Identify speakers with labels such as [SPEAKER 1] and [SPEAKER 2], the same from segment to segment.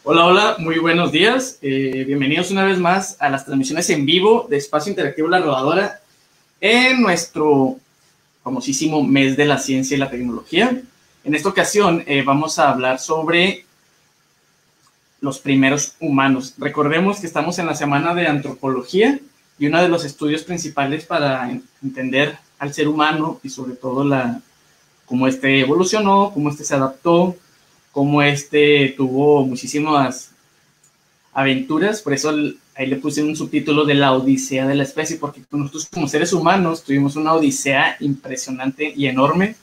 [SPEAKER 1] Hola, hola, muy buenos días. Bienvenidos una vez más a las transmisiones en vivo de Espacio Interactivo La Rodadora en nuestro famosísimo mes de la ciencia y la tecnología. En esta ocasión vamos a hablar sobre los primeros humanos. Recordemos que estamos en la semana de antropología y uno de los estudios principales para entender al ser humano y sobre todo cómo evolucionó, cómo se adaptó, cómo tuvo muchísimas aventuras, por eso ahí le puse un subtítulo de la odisea de la especie, porque nosotros como seres humanos tuvimos una odisea impresionante y enorme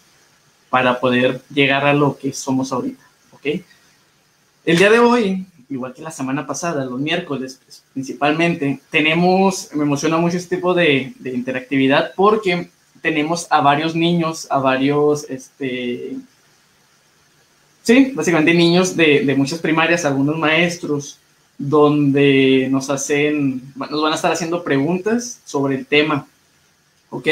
[SPEAKER 1] para poder llegar a lo que somos ahorita, ¿ok? El día de hoy, igual que la semana pasada, los miércoles principalmente, me emociona mucho este tipo de interactividad porque tenemos a varios niños, a varios, sí, básicamente niños de muchas primarias, algunos maestros, donde nos van a estar haciendo preguntas sobre el tema, ¿ok?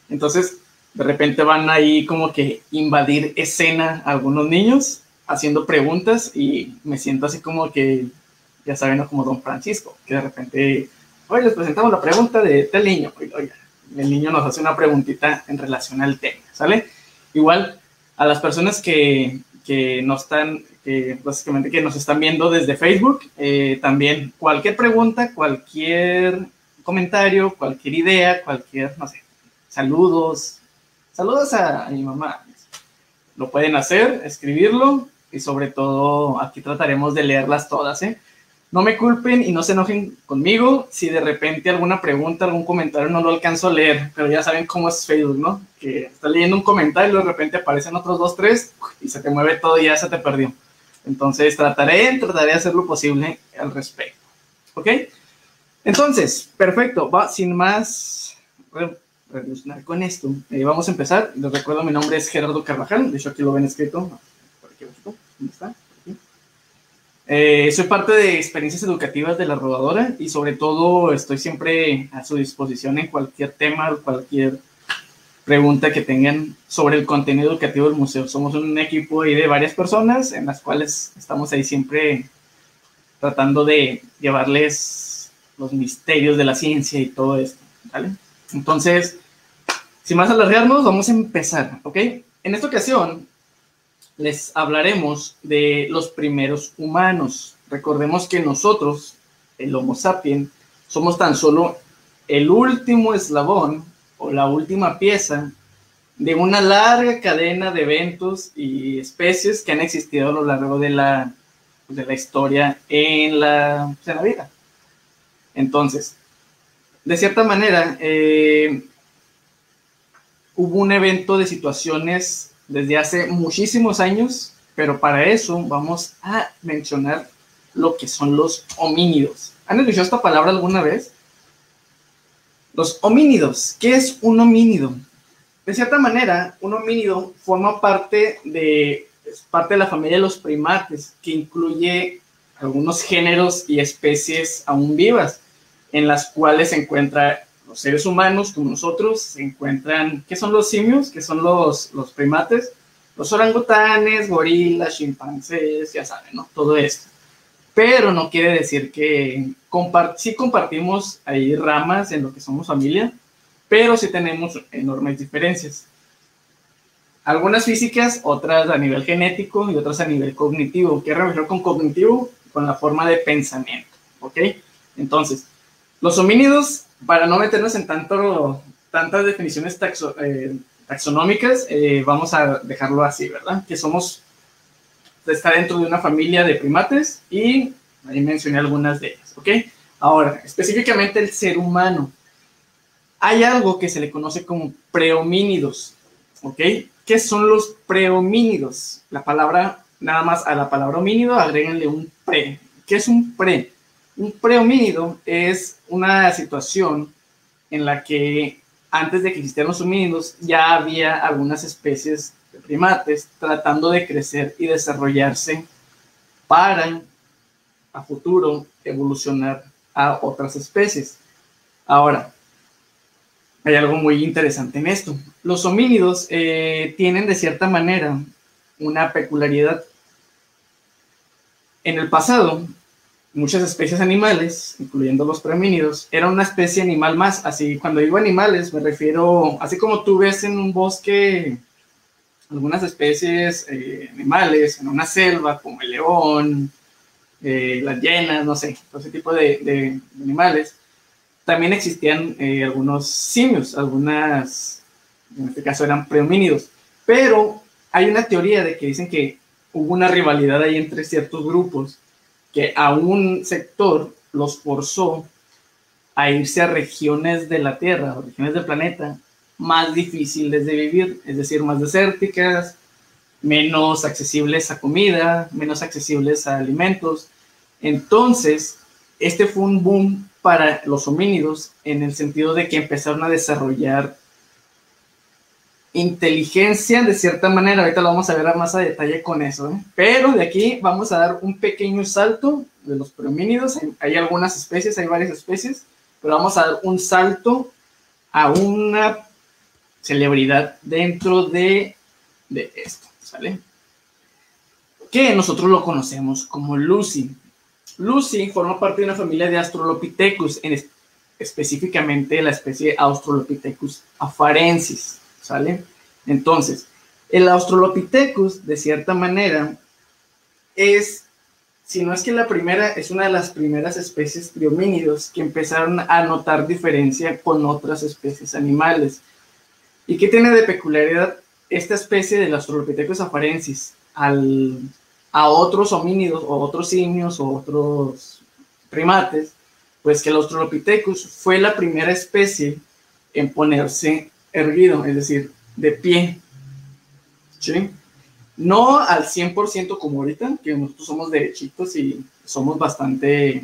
[SPEAKER 1] Entonces, de repente van ahí como que invadir escena algunos niños haciendo preguntas y me siento así como que, ya saben, como Don Francisco, que de repente, hoy les presentamos la pregunta de tal niño, oiga, el niño nos hace una preguntita en relación al tema, ¿sale? Igual, a las personas que no están, básicamente que nos están viendo desde Facebook, también cualquier pregunta, cualquier comentario, cualquier idea, cualquier, no sé, saludos a mi mamá. Lo pueden hacer, escribirlo y sobre todo aquí trataremos de leerlas todas, ¿eh? No me culpen y no se enojen conmigo si de repente alguna pregunta, algún comentario no lo alcanzo a leer, pero ya saben cómo es Facebook, ¿no? Que estás leyendo un comentario y de repente aparecen otros 2, 3 y se te mueve todo y ya se te perdió. Entonces trataré de hacer lo posible al respecto, ¿ok? Entonces, perfecto, va sin más relacionar con esto. Vamos a empezar. Les recuerdo, mi nombre es Gerardo Carvajal, de hecho aquí lo ven escrito. Por aquí, ¿dónde está? Soy parte de experiencias educativas de La Rodadora y sobre todo estoy siempre a su disposición en cualquier tema, cualquier pregunta que tengan sobre el contenido educativo del museo. Somos un equipo ahí de varias personas en las cuales estamos ahí siempre tratando de llevarles los misterios de la ciencia y todo esto, ¿vale? Entonces, sin más alargarnos, vamos a empezar, ¿ok? En esta ocasión les hablaremos de los primeros humanos. Recordemos que nosotros, el Homo sapiens, somos tan solo el último eslabón o la última pieza de una larga cadena de eventos y especies que han existido a lo largo de la historia en la vida. Entonces, de cierta manera, hubo un evento de situaciones desde hace muchísimos años, pero para eso vamos a mencionar lo que son los homínidos. ¿Han escuchado esta palabra alguna vez? Los homínidos. ¿Qué es un homínido? De cierta manera, un homínido forma es parte de la familia de los primates, que incluye algunos géneros y especies aún vivas, en las cuales se encuentran los seres humanos como nosotros, se encuentran, ¿qué son los simios? ¿Qué son los primates? Los orangutanes, gorilas, chimpancés, ya saben, ¿no? Todo esto. Pero no quiere decir que sí compartimos ahí ramas en lo que somos familia, pero sí tenemos enormes diferencias. Algunas físicas, otras a nivel genético y otras a nivel cognitivo. ¿Qué relación con cognitivo? Con la forma de pensamiento, ¿ok? Entonces, los homínidos, para no meternos en tantas definiciones taxonómicas, vamos a dejarlo así, ¿verdad? Que está dentro de una familia de primates y ahí mencioné algunas de ellas, ¿ok? Ahora, específicamente el ser humano. Hay algo que se le conoce como prehomínidos, ¿ok? ¿Qué son los prehomínidos? Nada más a la palabra homínido agréguenle un pre. ¿Qué es un pre? Un prehomínido es una situación en la que antes de que existieran los homínidos ya había algunas especies de primates tratando de crecer y desarrollarse para a futuro evolucionar a otras especies. Ahora, hay algo muy interesante en esto. Los homínidos tienen de cierta manera una peculiaridad. En el pasado, muchas especies animales, incluyendo los prehomínidos, eran una especie animal más. Así, cuando digo animales, me refiero, así como tú ves en un bosque algunas especies animales, en una selva, como el león, las hienas, no sé, todo ese tipo de animales. También existían algunos simios, algunas, en este caso eran prehomínidos, pero hay una teoría de que dicen que hubo una rivalidad ahí entre ciertos grupos, que a un sector los forzó a irse a regiones de la Tierra, o regiones del planeta, más difíciles de vivir, es decir, más desérticas, menos accesibles a comida, menos accesibles a alimentos. Entonces, este fue un boom para los homínidos en el sentido de que empezaron a desarrollar inteligencia de cierta manera. Ahorita lo vamos a ver más a detalle con eso, ¿eh? Pero de aquí vamos a dar un pequeño salto de los prehomínidos. Hay algunas especies, hay varias especies, pero vamos a dar un salto a una celebridad dentro de esto, ¿sale? Que nosotros lo conocemos como Lucy. Lucy forma parte de una familia de Australopithecus, específicamente la especie Australopithecus afarensis, ¿sale? Entonces, el Australopithecus, de cierta manera, es, si no es que la primera, es una de las primeras especies de homínidos que empezaron a notar diferencia con otras especies animales. ¿Y qué tiene de peculiaridad esta especie del Australopithecus afarensis a otros homínidos o otros simios o otros primates? Pues que el Australopithecus fue la primera especie en ponerse erguido, es decir, de pie, ¿sí? No al 100% como ahorita, que nosotros somos derechitos y somos bastante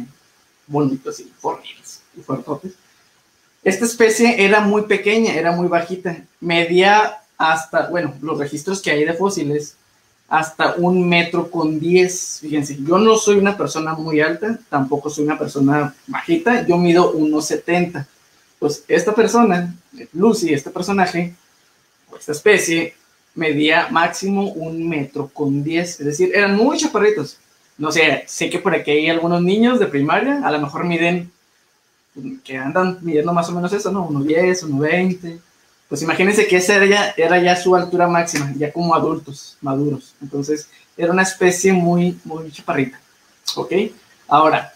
[SPEAKER 1] bonitos y fornidos y fuertotes. Esta especie era muy pequeña, era muy bajita, medía hasta, bueno, los registros que hay de fósiles, hasta 1,10 m. Fíjense, yo no soy una persona muy alta, tampoco soy una persona bajita, yo mido 1,70 m. Pues esta persona, Lucy, este personaje, o esta especie, medía máximo 1,10 m, es decir, eran muy chaparritos. No sé, sé que por aquí hay algunos niños de primaria, a lo mejor miden, que andan midiendo más o menos eso, ¿no? 1,10 m, 1,20 m. Pues imagínense que esa era ya su altura máxima, ya como adultos, maduros. Entonces, era una especie muy, muy chaparrita, ¿ok? Ahora,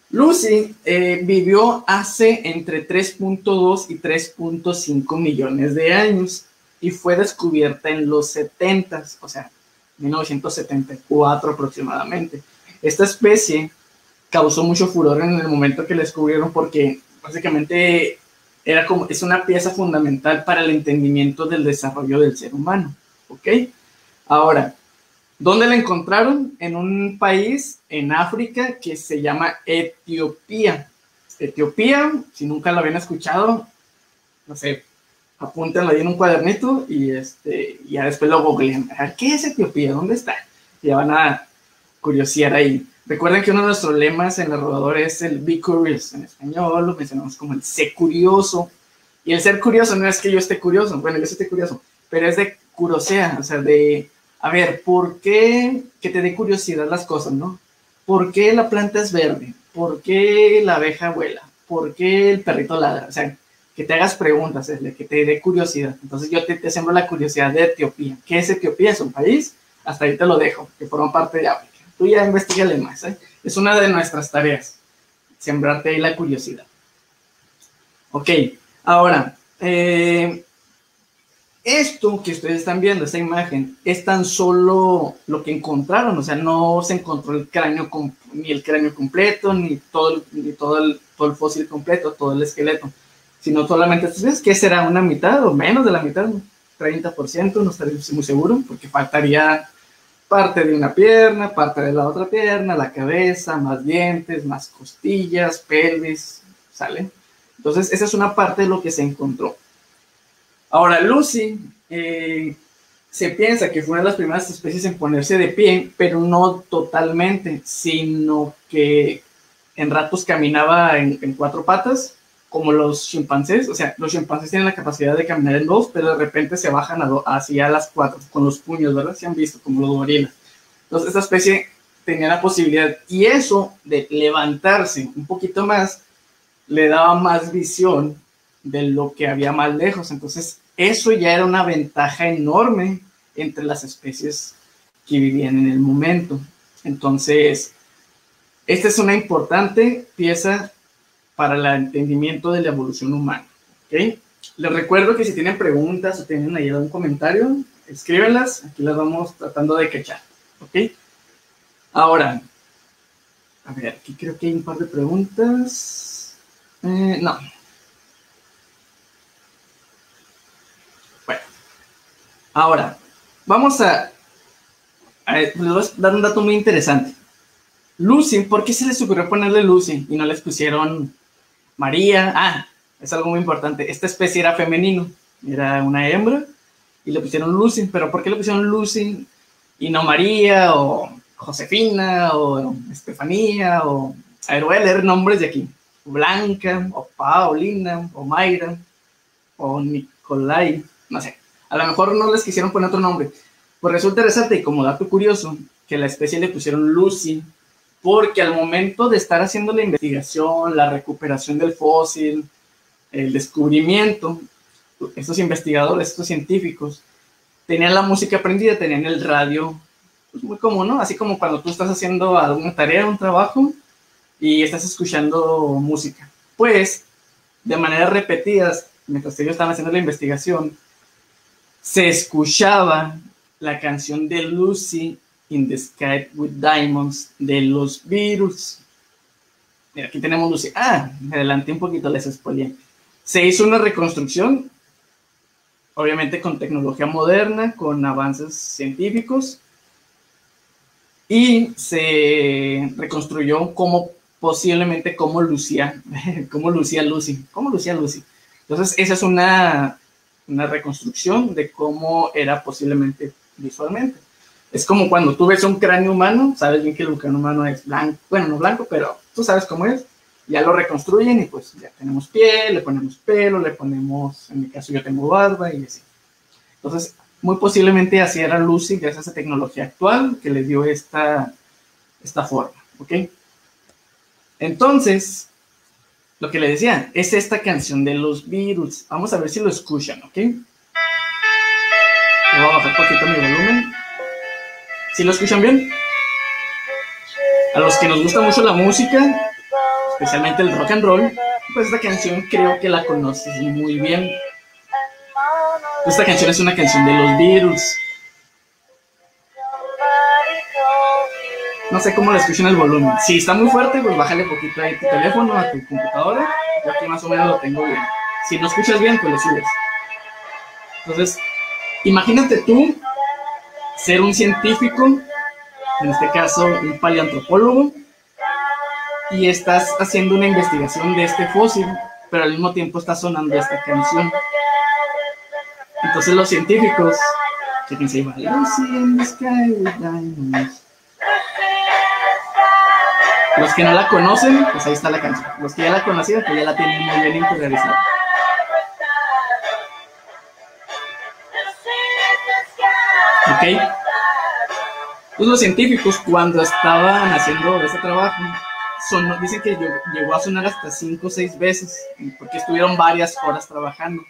[SPEAKER 1] Lucy vivió hace entre 3.2 y 3.5 millones de años y fue descubierta en los 70s, o sea, 1974 aproximadamente. Esta especie causó mucho furor en el momento que la descubrieron porque básicamente es una pieza fundamental para el entendimiento del desarrollo del ser humano, ¿ok? Ahora, ¿dónde la encontraron? En un país en África que se llama Etiopía. Etiopía, si nunca lo habían escuchado, no sé, apúntenlo ahí en un cuadernito y ya después lo googleen. A ver, ¿qué es Etiopía? ¿Dónde está? Y ya van a curiosear ahí. Recuerden que uno de nuestros lemas en el rodador es el Be Curious. En español lo mencionamos como el Sé Curioso. Y el ser curioso no es que yo esté curioso, bueno, yo esté curioso, pero es de curosea, o sea, de, a ver, ¿por qué que te dé curiosidad las cosas, no? ¿Por qué la planta es verde? ¿Por qué la abeja vuela? ¿Por qué el perrito ladra? O sea, que te hagas preguntas, que te dé curiosidad. Entonces yo te sembro la curiosidad de Etiopía. ¿Qué es Etiopía? ¿Es un país? Hasta ahí te lo dejo, que forma parte de África. Tú ya investígale más, ¿eh? Es una de nuestras tareas, sembrarte ahí la curiosidad. Ok, ahora, esto que ustedes están viendo, esta imagen, es tan solo lo que encontraron, o sea, no se encontró el cráneo, ni el cráneo completo, ni todo el fósil completo, todo el esqueleto, sino solamente, ¿sabes qué será? ¿Una mitad o menos de la mitad? 30%, no estaré muy seguro, porque faltaría parte de una pierna, parte de la otra pierna, la cabeza, más dientes, más costillas, pelvis, ¿sale? Entonces, esa es una parte de lo que se encontró. Ahora, Lucy se piensa que fue una de las primeras especies en ponerse de pie, pero no totalmente, sino que en ratos caminaba en 4 patas, como los chimpancés. O sea, los chimpancés tienen la capacidad de caminar en 2, pero de repente se bajan hacia las 4, con los puños, ¿verdad? Se han visto, como los gorilas. Entonces, esta especie tenía la posibilidad, y eso de levantarse un poquito más le daba más visión de lo que había más lejos. Entonces eso ya era una ventaja enorme entre las especies que vivían en el momento. Entonces esta es una importante pieza para el entendimiento de la evolución humana, ¿ok? Les recuerdo que si tienen preguntas o tienen ahí algún comentario, escríbenlas, aquí las vamos tratando de cachar, ¿ok? Ahora, a ver, aquí creo que hay un par de preguntas. No. Bueno, ahora, vamos les voy a dar un dato muy interesante. Lucy, ¿por qué se les ocurrió ponerle Lucy y no les pusieron María? Ah, es algo muy importante. Esta especie era femenino, era una hembra, y le pusieron Lucy. ¿Pero por qué le pusieron Lucy y no María o Josefina o Estefanía o... A ver, voy a leer nombres de aquí. Blanca o Paulina o Mayra o Nicolai, no sé. A lo mejor no les quisieron poner otro nombre. Pues resulta interesante y como dato curioso que la especie le pusieron Lucy porque al momento de estar haciendo la investigación, la recuperación del fósil, el descubrimiento, estos investigadores, estos científicos, tenían la música prendida, tenían el radio, pues muy común, ¿no? Así como cuando tú estás haciendo alguna tarea, un trabajo, y estás escuchando música. Pues, de manera repetidas, mientras ellos estaban haciendo la investigación, se escuchaba la canción de Lucy in the Sky with Diamonds de los Beatles. Mira, aquí tenemos Lucy. Ah, me adelanté un poquito, les spoileé. Se hizo una reconstrucción, obviamente con tecnología moderna, con avances científicos, y se reconstruyó posiblemente cómo lucía Lucy. Entonces, esa es una reconstrucción de cómo era posiblemente visualmente. Es como cuando tú ves un cráneo humano, sabes bien que el cráneo humano es blanco, bueno, no blanco, pero tú sabes cómo es, ya lo reconstruyen y pues ya tenemos piel, le ponemos pelo, le ponemos, en mi caso yo tengo barba y así. Entonces, muy posiblemente así era Lucy gracias a esa tecnología actual que le dio esta forma, ¿ok? Entonces, lo que le decía, es esta canción de los Beatles. Vamos a ver si lo escuchan, ¿ok? Le voy a bajar un poquito mi volumen. ¿Sí lo escuchan bien? A los que nos gusta mucho la música, especialmente el rock and roll, pues esta canción creo que la conoces muy bien. Esta canción es una canción de los Beatles. No sé cómo la escuchan el volumen. Si está muy fuerte, pues bájale poquito ahí a tu teléfono, a tu computadora. Yo aquí más o menos lo tengo bien. Si no escuchas bien, pues le subes. Entonces, imagínate tú ser un científico, en este caso un paleoantropólogo, y estás haciendo una investigación de este fósil, pero al mismo tiempo está sonando esta canción. Entonces los científicos, fíjense, va Lucy in the Sky with Diamonds. Los que no la conocen, pues ahí está la canción. Los que ya la conocían, pues ya la tienen muy bien interiorizada. Ok. Pues los científicos, cuando estaban haciendo este trabajo, dicen que llegó a sonar hasta 5 o 6 veces, porque estuvieron varias horas trabajando.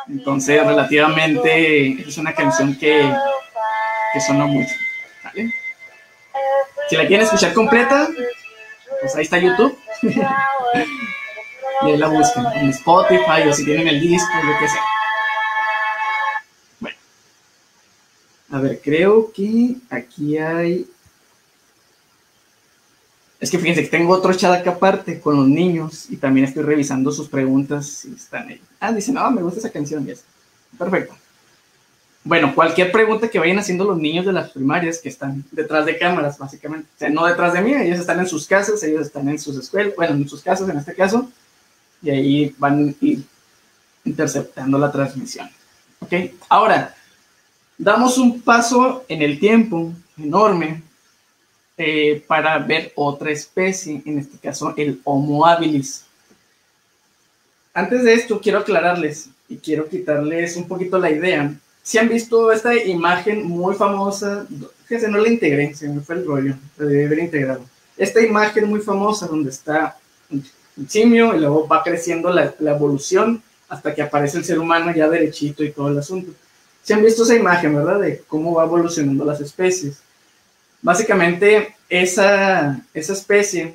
[SPEAKER 1] Entonces, relativamente, es una canción que sonó mucho, ¿vale? Si la quieren escuchar completa, pues ahí está YouTube. Y ahí la buscan en Spotify o si tienen el disco, lo que sea. Bueno, a ver, creo que aquí hay... Es que fíjense que tengo otro chat acá aparte con los niños y también estoy revisando sus preguntas si están ahí. Ah, dicen, no, me gusta esa canción. Yes. Perfecto. Bueno, cualquier pregunta que vayan haciendo los niños de las primarias que están detrás de cámaras, básicamente. O sea, no detrás de mí, ellos están en sus casas, ellos están en sus escuelas, bueno, en sus casas en este caso, y ahí van a ir interceptando la transmisión. ¿Ok? Ahora, damos un paso en el tiempo enorme para ver otra especie, en este caso el Homo habilis. Antes de esto, quiero aclararles y quiero quitarles un poquito la idea. Si han visto esta imagen muy famosa fíjense, no la integré, se me fue el rollo, lo debí haber integrado. Esta imagen muy famosa donde está un simio y luego va creciendo la evolución hasta que aparece el ser humano ya derechito y todo el asunto. ¿Se han visto esa imagen, verdad? De cómo va evolucionando las especies. Básicamente, esa especie,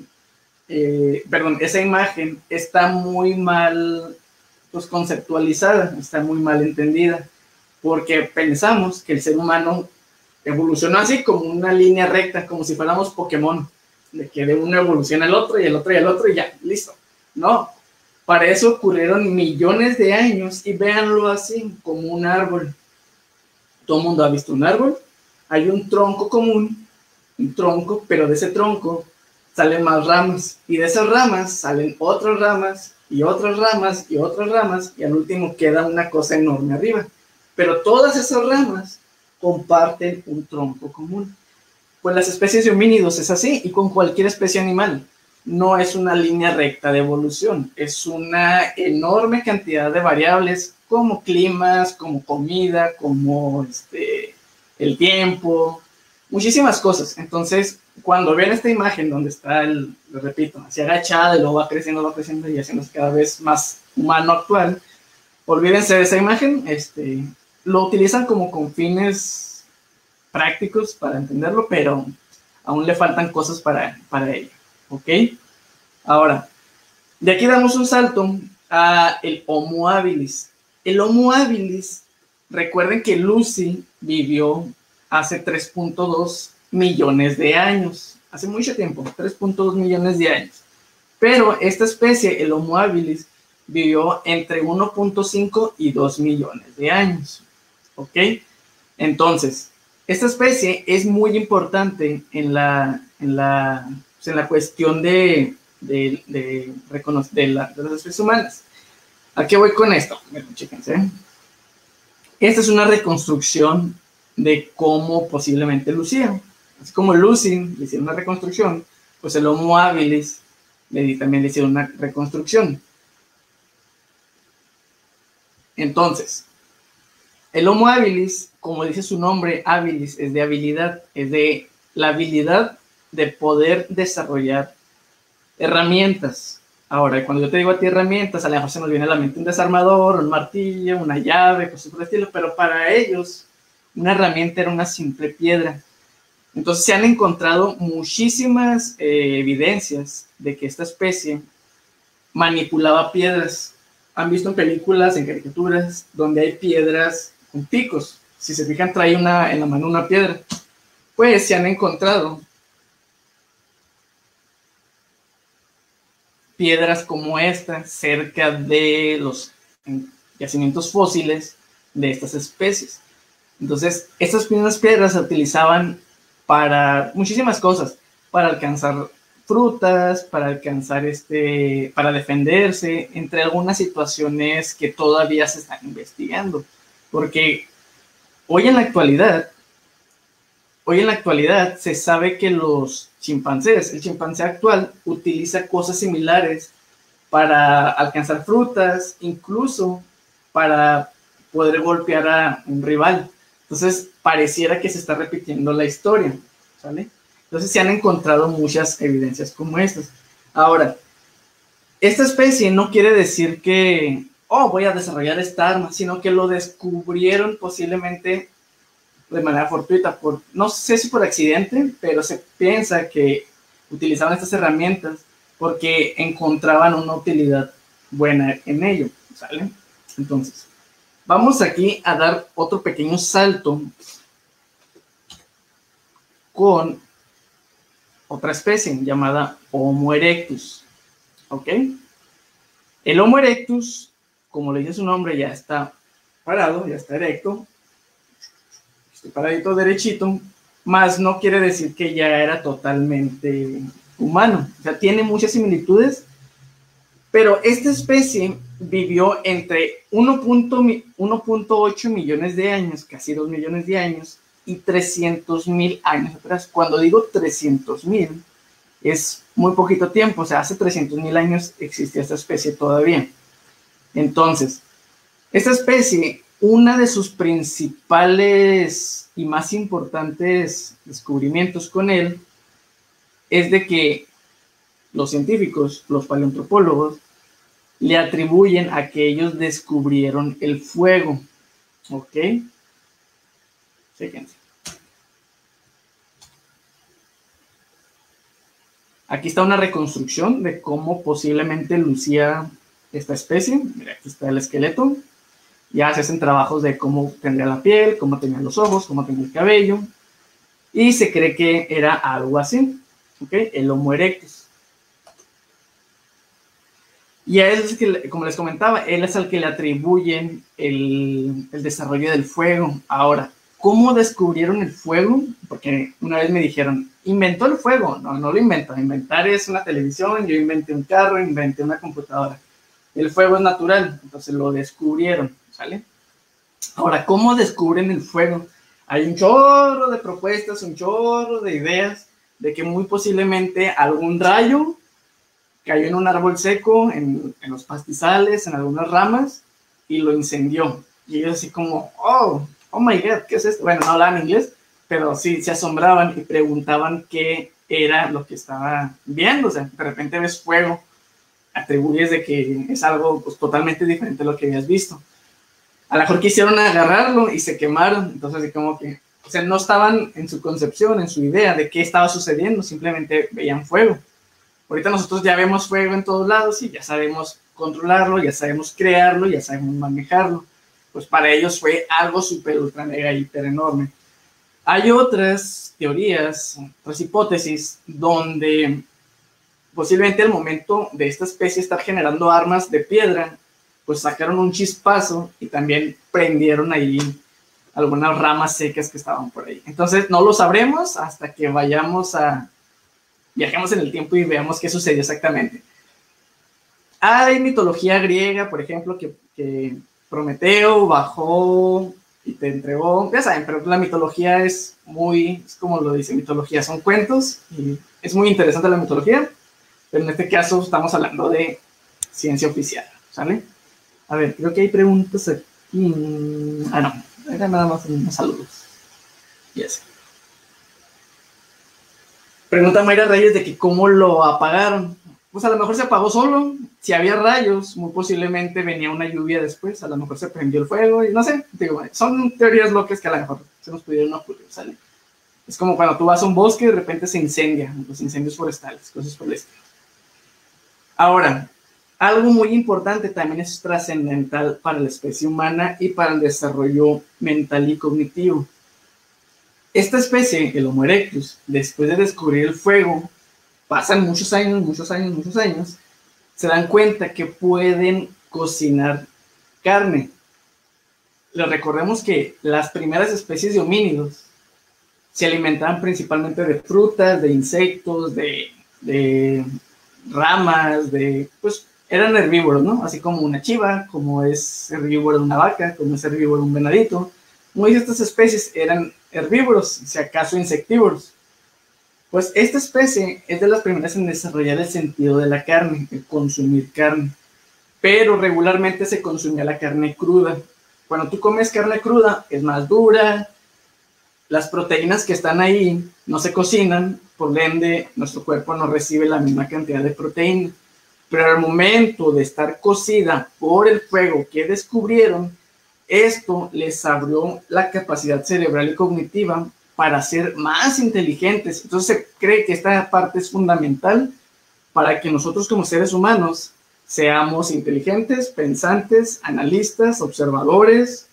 [SPEAKER 1] esa imagen está muy mal pues, conceptualizada, está muy mal entendida, porque pensamos que el ser humano evolucionó así como una línea recta, como si fuéramos Pokémon, de que de uno evoluciona el otro y el otro y el otro y ya, listo. No, para eso ocurrieron millones de años y véanlo así, como un árbol. Todo el mundo ha visto un árbol, hay un tronco común, un tronco, pero de ese tronco salen más ramas y de esas ramas salen otras ramas y otras ramas y otras ramas y al último queda una cosa enorme arriba. Pero todas esas ramas comparten un tronco común. Pues las especies de homínidos es así y con cualquier especie animal. No es una línea recta de evolución, es una enorme cantidad de variables como climas, como comida, como el tiempo, muchísimas cosas. Entonces, cuando ven esta imagen donde está lo repito, así agachada y luego va creciendo y haciéndose cada vez más humano actual, olvídense de esa imagen, lo utilizan como con fines prácticos para entenderlo, pero aún le faltan cosas para ello, ¿ok? Ahora, de aquí damos un salto a el Homo habilis. El Homo habilis, recuerden que Lucy vivió hace 3.2 millones de años, hace mucho tiempo, 3.2 millones de años. Pero esta especie, el Homo habilis, vivió entre 1.5 y 2 millones de años, ¿ok? Entonces, esta especie es muy importante en la cuestión de las especies humanas. ¿A qué voy con esto? Bueno, chéquense. Esta es una reconstrucción de cómo posiblemente lucía. Así como Lucy le hicieron una reconstrucción, pues el Homo habilis también le hicieron una reconstrucción. Entonces, el Homo habilis, como dice su nombre, habilis es de habilidad, es de la habilidad de poder desarrollar herramientas. Ahora, cuando yo te digo a ti herramientas, a lo mejor se nos viene a la mente un desarmador, un martillo, una llave, cosas por el estilo, pero para ellos una herramienta era una simple piedra. Entonces se han encontrado muchísimas evidencias de que esta especie manipulaba piedras. Han visto en películas, en caricaturas, donde hay piedras con picos. Si se fijan, trae en la mano una piedra. Pues se han encontrado piedras como esta cerca de los yacimientos fósiles de estas especies. Entonces, estas primeras piedras se utilizaban para muchísimas cosas, para alcanzar frutas, para alcanzar para defenderse, entre algunas situaciones que todavía se están investigando, porque hoy en la actualidad se sabe que los chimpancés, el chimpancé actual utiliza cosas similares para alcanzar frutas, incluso para poder golpear a un rival. Entonces, pareciera que se está repitiendo la historia, ¿sale? Entonces, se han encontrado muchas evidencias como estas. Ahora, esta especie no quiere decir que, voy a desarrollar esta arma, sino que lo descubrieron posiblemente de manera fortuita, no sé si por accidente, pero se piensa que utilizaban estas herramientas porque encontraban una utilidad buena en ello, ¿sale? Entonces, vamos aquí a dar otro pequeño salto con otra especie llamada Homo erectus, ¿ok? El Homo erectus, como le dice su nombre, ya está parado, ya está erecto, paradito derechito, más no quiere decir que ya era totalmente humano. O sea, tiene muchas similitudes, pero esta especie vivió entre 1.8 millones de años, casi 2 millones de años, y 300.000 años atrás. Cuando digo 300.000, es muy poquito tiempo, o sea, hace 300.000 años existía esta especie todavía. Entonces, esta especie Una de sus principales y más importantes descubrimientos con él es de que los científicos, los paleoantropólogos, le atribuyen a que ellos descubrieron el fuego. ¿Ok? Fíjense. Aquí está una reconstrucción de cómo posiblemente lucía esta especie. Mira, aquí está el esqueleto. Ya se hacen trabajos de cómo tendría la piel, cómo tenía los ojos, cómo tenía el cabello. Y se cree que era algo así. ¿Ok? El Homo erectus. Y a él es que, como les comentaba, él es al que le atribuyen el desarrollo del fuego. Ahora, ¿cómo descubrieron el fuego? Porque una vez me dijeron, ¿inventó el fuego? No, no lo inventó. Inventar es una televisión, yo inventé un carro, inventé una computadora. El fuego es natural, entonces lo descubrieron, ¿sale? Ahora, ¿cómo descubren el fuego? Hay un chorro de propuestas, un chorro de ideas de que muy posiblemente algún rayo cayó en un árbol seco, en los pastizales, en algunas ramas, y lo incendió. Y ellos así como, oh my God, ¿qué es esto? Bueno, no hablaban inglés, pero sí se asombraban y preguntaban qué era lo que estaba viendo. O sea, de repente ves fuego, atribuyes de que es algo pues, totalmente diferente a lo que habías visto. A lo mejor quisieron agarrarlo y se quemaron, entonces así como que, o sea, no estaban en su concepción, en su idea de qué estaba sucediendo, simplemente veían fuego. Ahorita nosotros ya vemos fuego en todos lados y ya sabemos controlarlo, ya sabemos crearlo, ya sabemos manejarlo. Pues para ellos fue algo súper, ultra, mega, hiper enorme. Hay otras teorías, otras hipótesis, donde posiblemente al momento de esta especie estar generando armas de piedra, pues sacaron un chispazo y también prendieron ahí algunas ramas secas que estaban por ahí. Entonces no lo sabremos hasta que viajemos en el tiempo y veamos qué sucedió exactamente. Hay mitología griega, por ejemplo, que Prometeo bajó y te entregó, ya saben, pero la mitología es como lo dice mitología, son cuentos y es muy interesante la mitología, pero en este caso estamos hablando de ciencia oficial, ¿sale? A ver, creo que hay preguntas aquí. No, era nada más unos saludos. Yes. Pregunta Mayra Reyes de que cómo lo apagaron. Pues a lo mejor se apagó solo. Si había rayos, muy posiblemente venía una lluvia después. A lo mejor se prendió el fuego y no sé. Digo, son teorías locas que a lo mejor se nos pudieron ocurrir, ¿sale? Es como cuando tú vas a un bosque y de repente se incendia. Los incendios forestales, cosas por el estilo. Ahora, algo muy importante también es trascendental para la especie humana y para el desarrollo mental y cognitivo. Esta especie, el Homo erectus, después de descubrir el fuego, pasan muchos años, se dan cuenta que pueden cocinar carne. Les recordemos que las primeras especies de homínidos se alimentaban principalmente de frutas, de insectos, de ramas, pues eran herbívoros, ¿no? Así como una chiva, como es herbívoro una vaca, como es herbívoro un venadito. Muchas de estas especies eran herbívoros, si acaso insectívoros. Pues esta especie es de las primeras en desarrollar el sentido de la carne, el consumir carne. Pero regularmente se consumía la carne cruda. Cuando tú comes carne cruda, es más dura, las proteínas que están ahí no se cocinan, por ende nuestro cuerpo no recibe la misma cantidad de proteína. Pero al momento de estar cocida por el fuego que descubrieron, esto les abrió la capacidad cerebral y cognitiva para ser más inteligentes. Entonces se cree que esta parte es fundamental para que nosotros como seres humanos seamos inteligentes, pensantes, analistas, observadores,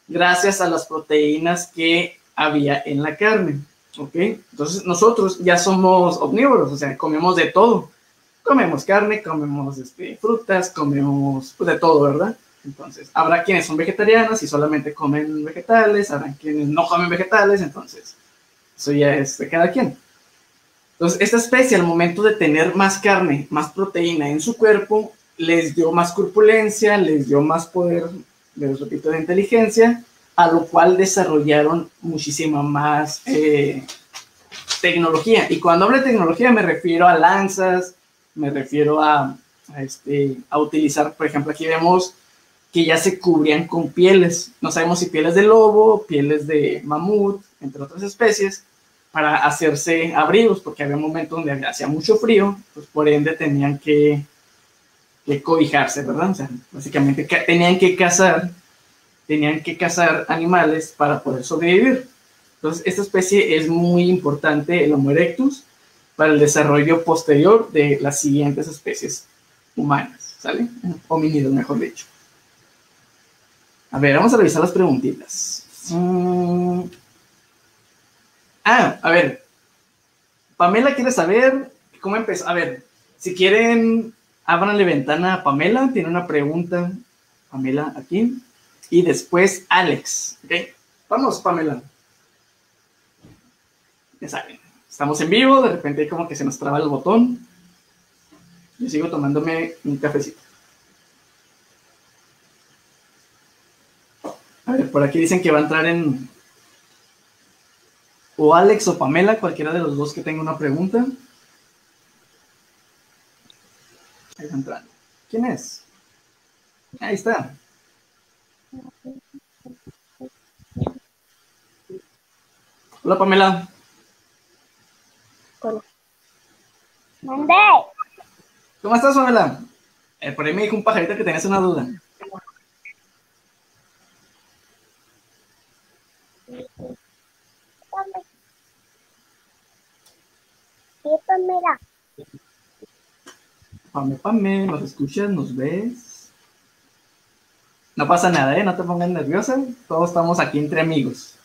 [SPEAKER 1] gracias a las proteínas que había en la carne. ¿Ok? Entonces nosotros ya somos omnívoros, o sea, comemos de todo. Comemos carne, comemos frutas, comemos pues, de todo, ¿verdad? Entonces, habrá quienes son vegetarianos y solamente comen vegetales, habrá quienes no comen vegetales, entonces, eso ya es de cada quien. Entonces, esta especie, al momento de tener más carne, más proteína en su cuerpo, les dio más corpulencia, les dio más poder, les repito, de inteligencia, a lo cual desarrollaron muchísima más tecnología. Y cuando hablo de tecnología me refiero a lanzas, me refiero a utilizar, por ejemplo, aquí vemos que ya se cubrían con pieles. No sabemos si pieles de lobo, pieles de mamut, entre otras especies, para hacerse abrigos, porque había momentos donde hacía mucho frío, pues por ende tenían que cobijarse, ¿verdad? O sea, básicamente tenían que cazar animales para poder sobrevivir. Entonces, esta especie es muy importante, el Homo erectus, para el desarrollo posterior de las siguientes especies humanas, ¿sale? Homínidos, mejor dicho. A ver, vamos a revisar las preguntitas. A ver, Pamela quiere saber cómo empezó. A ver, si quieren, ábranle ventana a Pamela, tiene una pregunta. Pamela aquí. Y después Alex, ¿ok? Vamos, Pamela. Ya saben, estamos en vivo, de repente como que se nos traba el botón. Yo sigo tomándome un cafecito. A ver, por aquí dicen que va a entrar en... O Alex o Pamela, cualquiera de los dos que tenga una pregunta. Ahí va entrando. ¿Quién es? Ahí está. Hola, Pamela.
[SPEAKER 2] ¿Dónde?
[SPEAKER 1] ¿Cómo estás, Pamela? Por ahí me dijo un pajarito que tenías una duda.
[SPEAKER 2] Pamela.
[SPEAKER 1] Pame, ¿nos escuchas? ¿Nos ves? No pasa nada, ¿eh? No te pongas nerviosa. Todos estamos aquí entre amigos.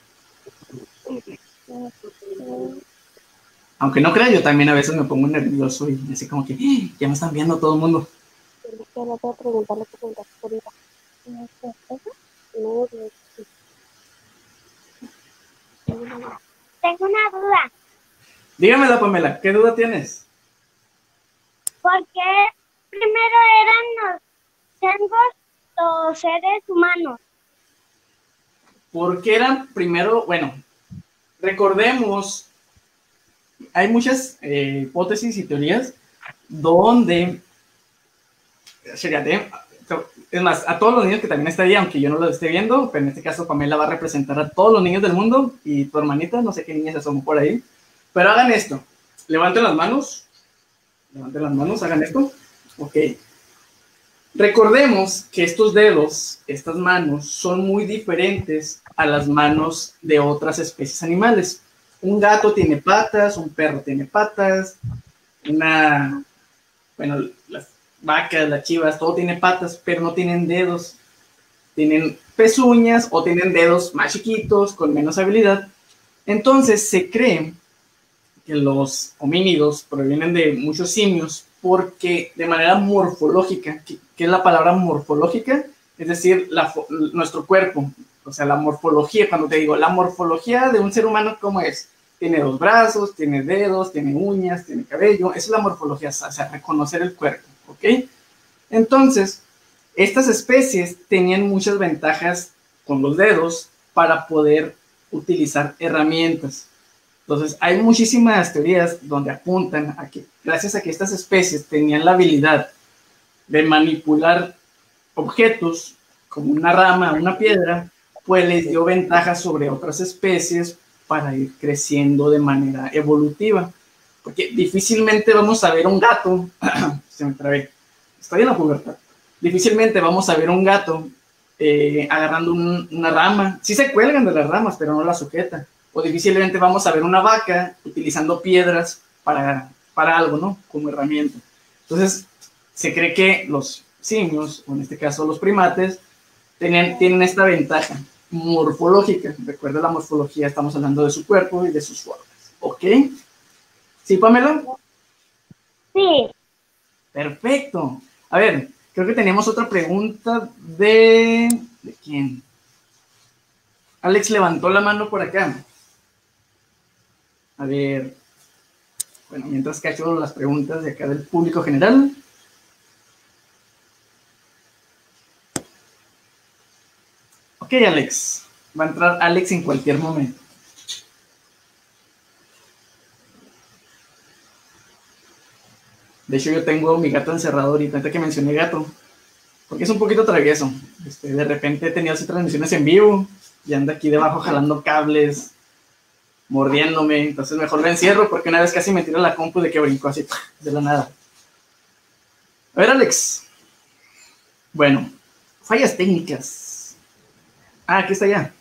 [SPEAKER 1] Aunque no creas, yo también a veces me pongo nervioso y así como que ya me están viendo todo el mundo.
[SPEAKER 2] No te preguntar lo que preguntaste ahorita. Tengo una duda.
[SPEAKER 1] Dígamela, Pamela, ¿qué duda tienes?
[SPEAKER 2] ¿Por qué primero eran los changos los seres humanos?
[SPEAKER 1] Porque eran primero, bueno, recordemos, hay muchas hipótesis y teorías donde, fíjate, es más, a todos los niños que también está ahí, aunque yo no los esté viendo, pero en este caso Pamela va a representar a todos los niños del mundo y tu hermanita, no sé qué niña se asomó por ahí, pero hagan esto, levanten las manos, hagan esto, ok. Recordemos que estos dedos, estas manos, son muy diferentes a las manos de otras especies animales. Un gato tiene patas, un perro tiene patas, las vacas, las chivas, todo tiene patas, pero no tienen dedos. Tienen pezuñas o tienen dedos más chiquitos, con menos habilidad. Entonces se cree que los homínidos provienen de muchos simios porque de manera morfológica, ¿qué es la palabra morfológica? Es decir, nuestro cuerpo, o sea, la morfología, cuando te digo, la morfología de un ser humano, ¿cómo es? Tiene 2 brazos, tiene dedos, tiene uñas, tiene cabello, esa es la morfología, o sea, reconocer el cuerpo, ¿ok? Entonces, estas especies tenían muchas ventajas con los dedos para poder utilizar herramientas. Entonces, hay muchísimas teorías donde apuntan a que gracias a que estas especies tenían la habilidad de manipular objetos como una rama, una piedra, pues les dio ventajas sobre otras especies para ir creciendo de manera evolutiva. Porque difícilmente vamos a ver un gato, se me trabé, estoy en la pubertad, difícilmente vamos a ver un gato agarrando una rama. Sí se cuelgan de las ramas, pero no la sujetan. O difícilmente vamos a ver una vaca utilizando piedras para algo, ¿no? Como herramienta. Entonces, se cree que los simios, o en este caso los primates, tienen esta ventaja morfológica. Recuerda la morfología, estamos hablando de su cuerpo y de sus formas. ¿Ok? ¿Sí, Pamela?
[SPEAKER 2] Sí.
[SPEAKER 1] Perfecto. A ver, creo que teníamos otra pregunta ¿de quién? Alex levantó la mano por acá. A ver, bueno, mientras cacho las preguntas de acá del público general. Ok, Alex. Va a entrar Alex en cualquier momento. De hecho, yo tengo mi gato encerrado ahorita que mencioné gato. Porque es un poquito travieso. De repente he tenido así transmisiones en vivo y anda aquí debajo jalando cables, mordiéndome. Entonces mejor lo encierro porque una vez casi me tira la compu de que brincó así de la nada. A ver, Alex. Bueno, fallas técnicas. Ah, aquí está ya.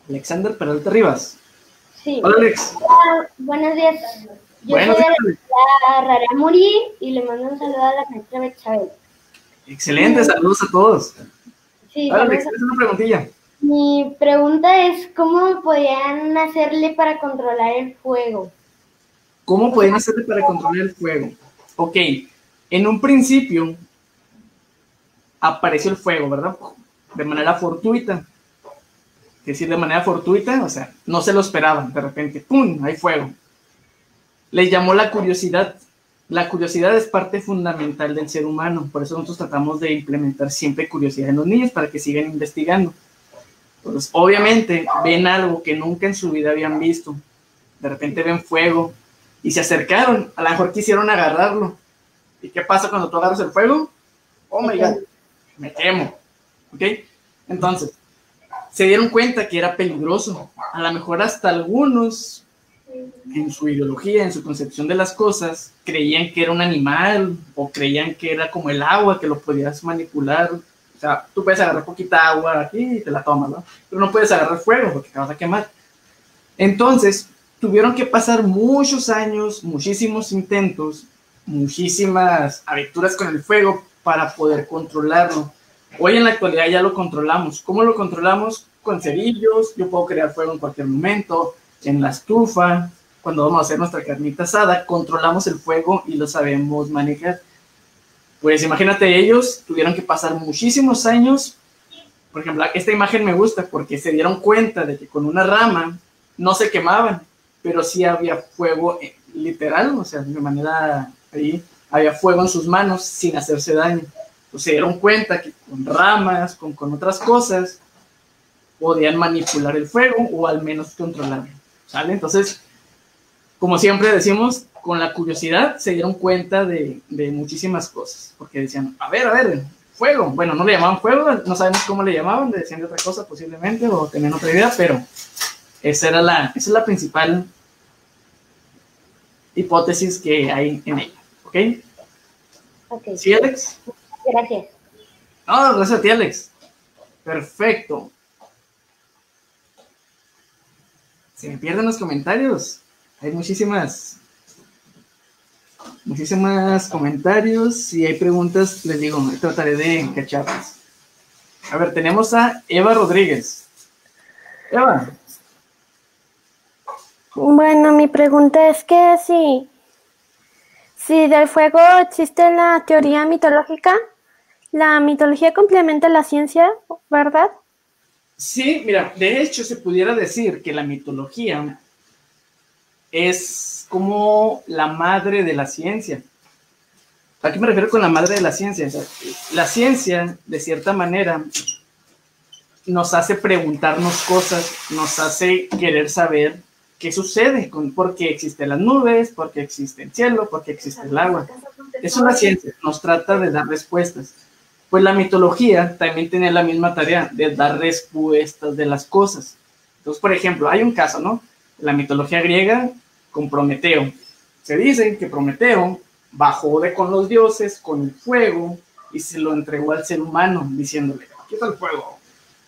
[SPEAKER 1] Alexander Peralta Rivas.
[SPEAKER 2] Sí.
[SPEAKER 1] Hola, Alex.
[SPEAKER 2] Hola, buenos días. Yo
[SPEAKER 1] Buenos
[SPEAKER 2] soy
[SPEAKER 1] días.
[SPEAKER 2] la Raramuri y le mando un saludo a la maestra Betsabe.
[SPEAKER 1] Excelente, saludos a todos.
[SPEAKER 2] Sí,
[SPEAKER 1] Hola, Alex,
[SPEAKER 2] saludos.
[SPEAKER 1] ¿tienes una preguntilla?
[SPEAKER 2] Mi pregunta es, ¿cómo podían hacerle para controlar el fuego?
[SPEAKER 1] ¿Cómo pueden hacerle para controlar el fuego? Ok, en un principio apareció el fuego, ¿verdad? De manera fortuita. Es decir, de manera fortuita, o sea, no se lo esperaban, de repente, ¡pum!, hay fuego. Les llamó la curiosidad. La curiosidad es parte fundamental del ser humano, por eso nosotros tratamos de implementar siempre curiosidad en los niños para que sigan investigando. Entonces, obviamente, ven algo que nunca en su vida habían visto. De repente ven fuego y se acercaron, a lo mejor quisieron agarrarlo. ¿Y qué pasa cuando tú agarras el fuego? Oh my God, me quemo. ¿Ok? Entonces, se dieron cuenta que era peligroso. A lo mejor hasta algunos, en su ideología, en su concepción de las cosas, creían que era un animal o creían que era como el agua, que lo podías manipular. O sea, tú puedes agarrar poquita agua aquí y te la tomas, ¿no? Pero no puedes agarrar fuego porque te vas a quemar. Entonces, tuvieron que pasar muchos años, muchísimos intentos, muchísimas aventuras con el fuego para poder controlarlo. Hoy en la actualidad ya lo controlamos. ¿Cómo lo controlamos? Con cerillos. Yo puedo crear fuego en cualquier momento, en la estufa, cuando vamos a hacer nuestra carnita asada, controlamos el fuego y lo sabemos manejar. Pues imagínate, ellos tuvieron que pasar muchísimos años. Por ejemplo, esta imagen me gusta porque se dieron cuenta de que con una rama no se quemaban, pero sí había fuego literal, o sea, de manera ahí, había fuego en sus manos sin hacerse daño. Pues se dieron cuenta que con ramas, con otras cosas, podían manipular el fuego o al menos controlarlo, ¿sale? Entonces, como siempre decimos, con la curiosidad se dieron cuenta de muchísimas cosas, porque decían, a ver, fuego. Bueno, no le llamaban fuego, no sabemos cómo le llamaban, le decían de otra cosa posiblemente, o tenían otra idea, pero esa es la principal hipótesis que hay en ella, ¿ok?
[SPEAKER 2] Ok.
[SPEAKER 1] ¿Sí, Alex?
[SPEAKER 2] Gracias.
[SPEAKER 1] No, gracias a ti, Alex. Perfecto. Se me pierden los comentarios. Hay muchísimas comentarios. Si hay preguntas, les digo, trataré de cacharlas. A ver, tenemos a Eva Rodríguez. Eva.
[SPEAKER 3] Bueno, mi pregunta es que si del fuego existe la teoría mitológica, la mitología complementa la ciencia, ¿verdad?
[SPEAKER 1] Sí, mira, de hecho se pudiera decir que la mitología es como la madre de la ciencia. ¿A qué me refiero con la madre de la ciencia? O sea, la ciencia, de cierta manera, nos hace preguntarnos cosas, nos hace querer saber qué sucede, por qué existen las nubes, por qué existe el cielo, por qué existe el agua. Es una ciencia, nos trata de dar respuestas. Pues la mitología también tiene la misma tarea de dar respuestas de las cosas. Entonces, por ejemplo, hay un caso, ¿no? La mitología griega con Prometeo. Se dice que Prometeo bajó con los dioses, con el fuego, y se lo entregó al ser humano, diciéndole, aquí está el fuego.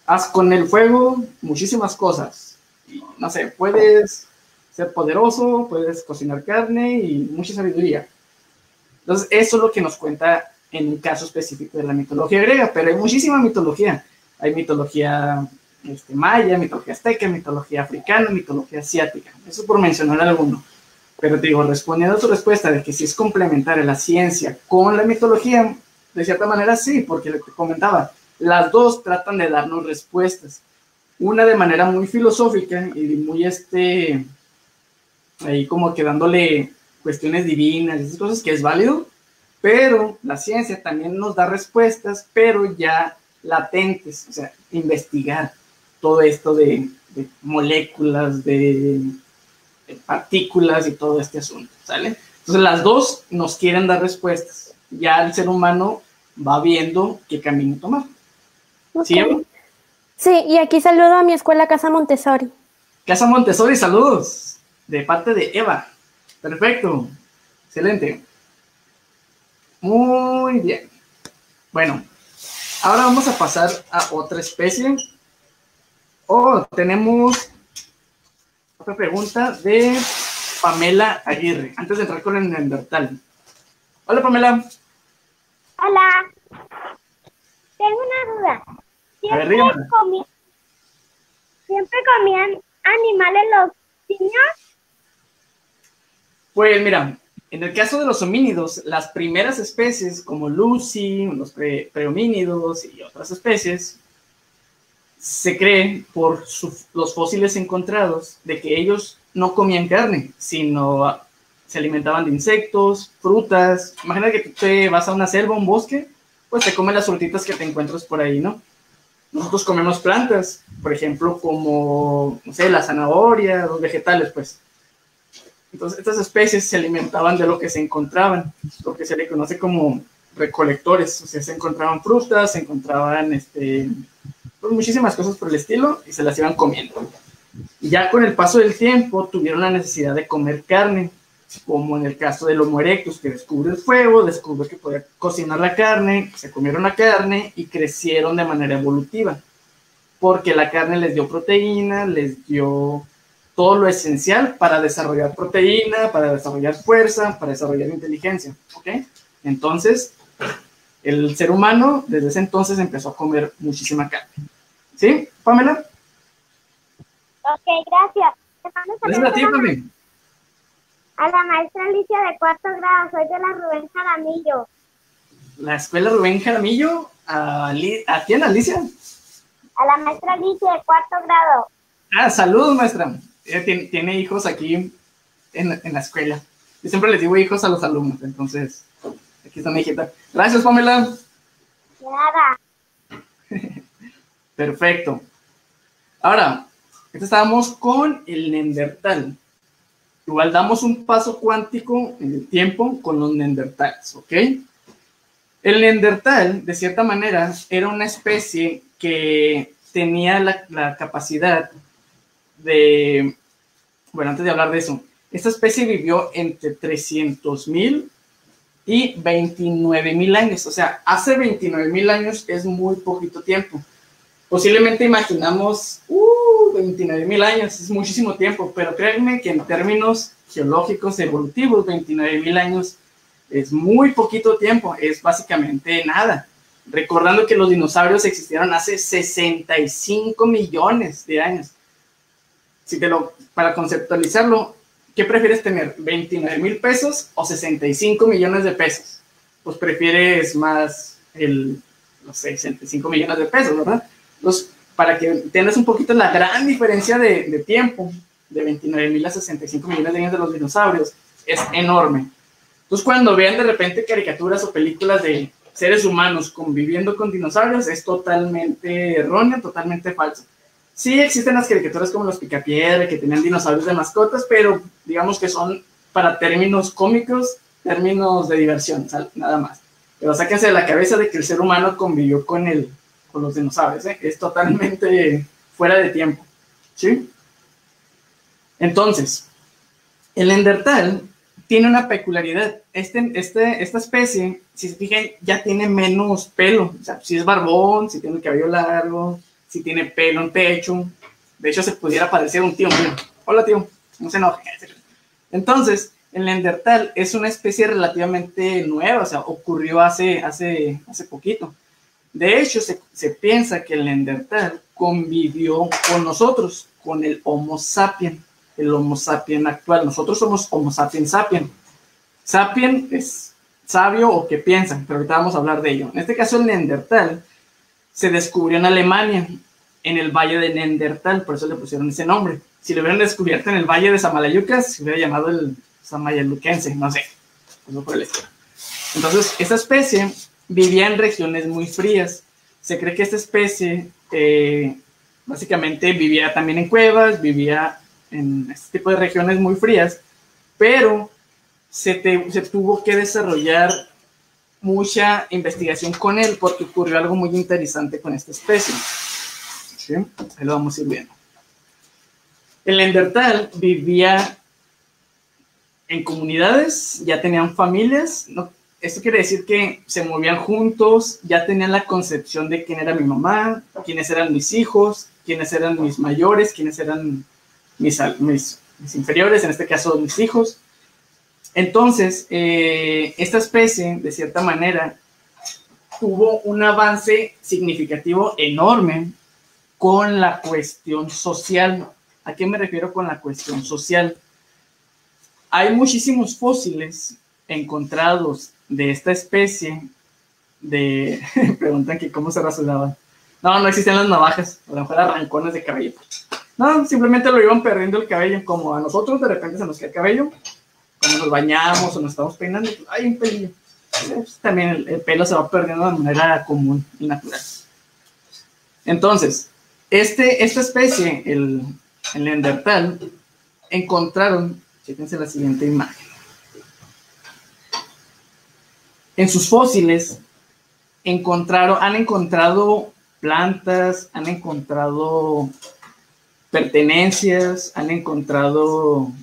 [SPEAKER 1] Haz con el fuego muchísimas cosas. Y, no sé, puedes ser poderoso, puedes cocinar carne y mucha sabiduría. Entonces, eso es lo que nos cuenta en un caso específico de la mitología griega, pero hay muchísima mitología. Hay mitología maya, mitología azteca, mitología africana, mitología asiática. Eso por mencionar alguno. Pero te digo, respondiendo a tu respuesta de que si es complementaria la ciencia con la mitología, de cierta manera sí, porque lo que comentaba, las dos tratan de darnos respuestas. Una de manera muy filosófica y muy ahí como que dándole cuestiones divinas, esas cosas que es válido, pero la ciencia también nos da respuestas, pero ya latentes, o sea, investigar todo esto de moléculas, de partículas y todo este asunto, ¿sale? Entonces las dos nos quieren dar respuestas, ya el ser humano va viendo qué camino tomar.
[SPEAKER 3] Ok.
[SPEAKER 1] ¿Sí, Eva?
[SPEAKER 3] Sí, y aquí saludo a mi escuela Casa Montessori.
[SPEAKER 1] Casa Montessori, saludos. De parte de Eva. Perfecto. Excelente. Muy bien. Bueno, ahora vamos a pasar a otra especie. Oh, tenemos otra pregunta de Pamela Aguirre, antes de entrar con el Neandertal. Hola, Pamela.
[SPEAKER 2] Hola, tengo una duda.
[SPEAKER 1] A ver, dígame.
[SPEAKER 2] ¿Siempre comían animales los simios?
[SPEAKER 1] Pues mira, en el caso de los homínidos, las primeras especies como Lucy, los prehomínidos y otras especies, se cree por los fósiles encontrados de que ellos no comían carne, sino se alimentaban de insectos, frutas. Imagina que te vas a una selva, un bosque, pues te comen las frutitas que te encuentras por ahí, ¿no? Nosotros comemos plantas, por ejemplo, como, no sé, la zanahoria, los vegetales, pues. Entonces, estas especies se alimentaban de lo que se encontraban, lo que se le conoce como recolectores. O sea, se encontraban frutas, se encontraban pues, muchísimas cosas por el estilo y se las iban comiendo. Y ya con el paso del tiempo tuvieron la necesidad de comer carne, como en el caso del Homo erectus, que descubre el fuego, descubre que podía cocinar la carne, se comieron la carne y crecieron de manera evolutiva, porque la carne les dio proteína, les dio todo lo esencial para desarrollar proteína, para desarrollar fuerza, para desarrollar inteligencia, ¿ok? Entonces, el ser humano desde ese entonces empezó a comer muchísima carne. ¿Sí, Pamela?
[SPEAKER 2] Ok, gracias. Te mando
[SPEAKER 1] Gracias a ti,
[SPEAKER 2] saludos
[SPEAKER 1] Pamela.
[SPEAKER 2] a la maestra Alicia de cuarto grado. Soy de la Rubén Jaramillo.
[SPEAKER 1] La escuela Rubén Jaramillo, ¿a quién, Alicia?
[SPEAKER 2] A la maestra Alicia de cuarto grado.
[SPEAKER 1] Ah, saludos, maestra. Ella tiene hijos aquí en la escuela. Yo siempre les digo hijos a los alumnos, entonces aquí está mi hijita. Gracias, Pamela.
[SPEAKER 2] De nada.
[SPEAKER 1] Perfecto. Ahora, estábamos con el Neandertal. Igual damos un paso cuántico en el tiempo con los Neandertales, ¿ok? El Neandertal, de cierta manera, era una especie que tenía la capacidad de... Bueno, antes de hablar de eso, esta especie vivió entre 300,000 y 29,000 años. O sea, hace 29,000 años es muy poquito tiempo. Posiblemente imaginamos, 29,000 años, es muchísimo tiempo, pero créanme que en términos geológicos evolutivos, 29,000 años es muy poquito tiempo, es básicamente nada. Recordando que los dinosaurios existieron hace 65 millones de años. Para conceptualizarlo, ¿qué prefieres tener? ¿29,000 pesos o 65 millones de pesos? Pues prefieres más los 65 millones de pesos, ¿verdad? Entonces, para que entiendas un poquito la gran diferencia de tiempo, de 29,000 a 65 millones de años de los dinosaurios, es enorme. Entonces, cuando vean de repente caricaturas o películas de seres humanos conviviendo con dinosaurios, es totalmente erróneo, totalmente falso. Sí existen las caricaturas como los Picapiedra, que tenían dinosaurios de mascotas, pero digamos que son para términos cómicos, términos de diversión, nada más. Pero sáquense de la cabeza de que el ser humano convivió con los dinosaurios, ¿eh? Es totalmente fuera de tiempo, ¿sí? Entonces, el Neandertal tiene una peculiaridad. Esta especie, si se fijan, ya tiene menos pelo. O sea, si es barbón, si tiene el cabello largo, si tiene pelo en pecho. De hecho, se pudiera parecer a un tío mío. Hola, tío. No se enoje. Entonces, el Neandertal es una especie relativamente nueva. O sea, ocurrió hace poquito. De hecho, se piensa que el Neandertal convivió con nosotros, con el Homo sapiens. El Homo sapiens actual. Nosotros somos Homo sapiens sapiens. Sapien es sabio o que piensa, pero ahorita vamos a hablar de ello. En este caso, el Neandertal se descubrió en Alemania, en el Valle de Neandertal, por eso le pusieron ese nombre. Si lo hubieran descubierto en el Valle de Samalayucas, se hubiera llamado el Samayaluquense, no sé, eso por el estilo. Entonces, esta especie vivía en regiones muy frías. Se cree que esta especie básicamente vivía también en cuevas, vivía en este tipo de regiones muy frías, pero se tuvo que desarrollar mucha investigación con él porque ocurrió algo muy interesante con esta especie. ¿Sí? Ahí lo vamos a ir viendo. El Neandertal vivía en comunidades, ya tenían familias, ¿no? Esto quiere decir que se movían juntos, ya tenían la concepción de quién era mi mamá, quiénes eran mis hijos, quiénes eran mis mayores, quiénes eran mis inferiores, en este caso mis hijos. Entonces, esta especie, de cierta manera, tuvo un avance significativo enorme con la cuestión social. ¿A qué me refiero con la cuestión social? Hay muchísimos fósiles encontrados de esta especie preguntan que cómo se rasuraban. No existían las navajas, a lo mejor arrancones de cabello. No, simplemente lo iban perdiendo el cabello, como a nosotros de repente se nos cae el cabello, cuando nos bañamos o nos estamos peinando, hay un pelillo. Pues, también el pelo se va perdiendo de manera común y natural. Entonces, esta especie, el Neandertal, encontraron, chéquense la siguiente imagen. En sus fósiles han encontrado plantas, han encontrado pertenencias, han encontrado,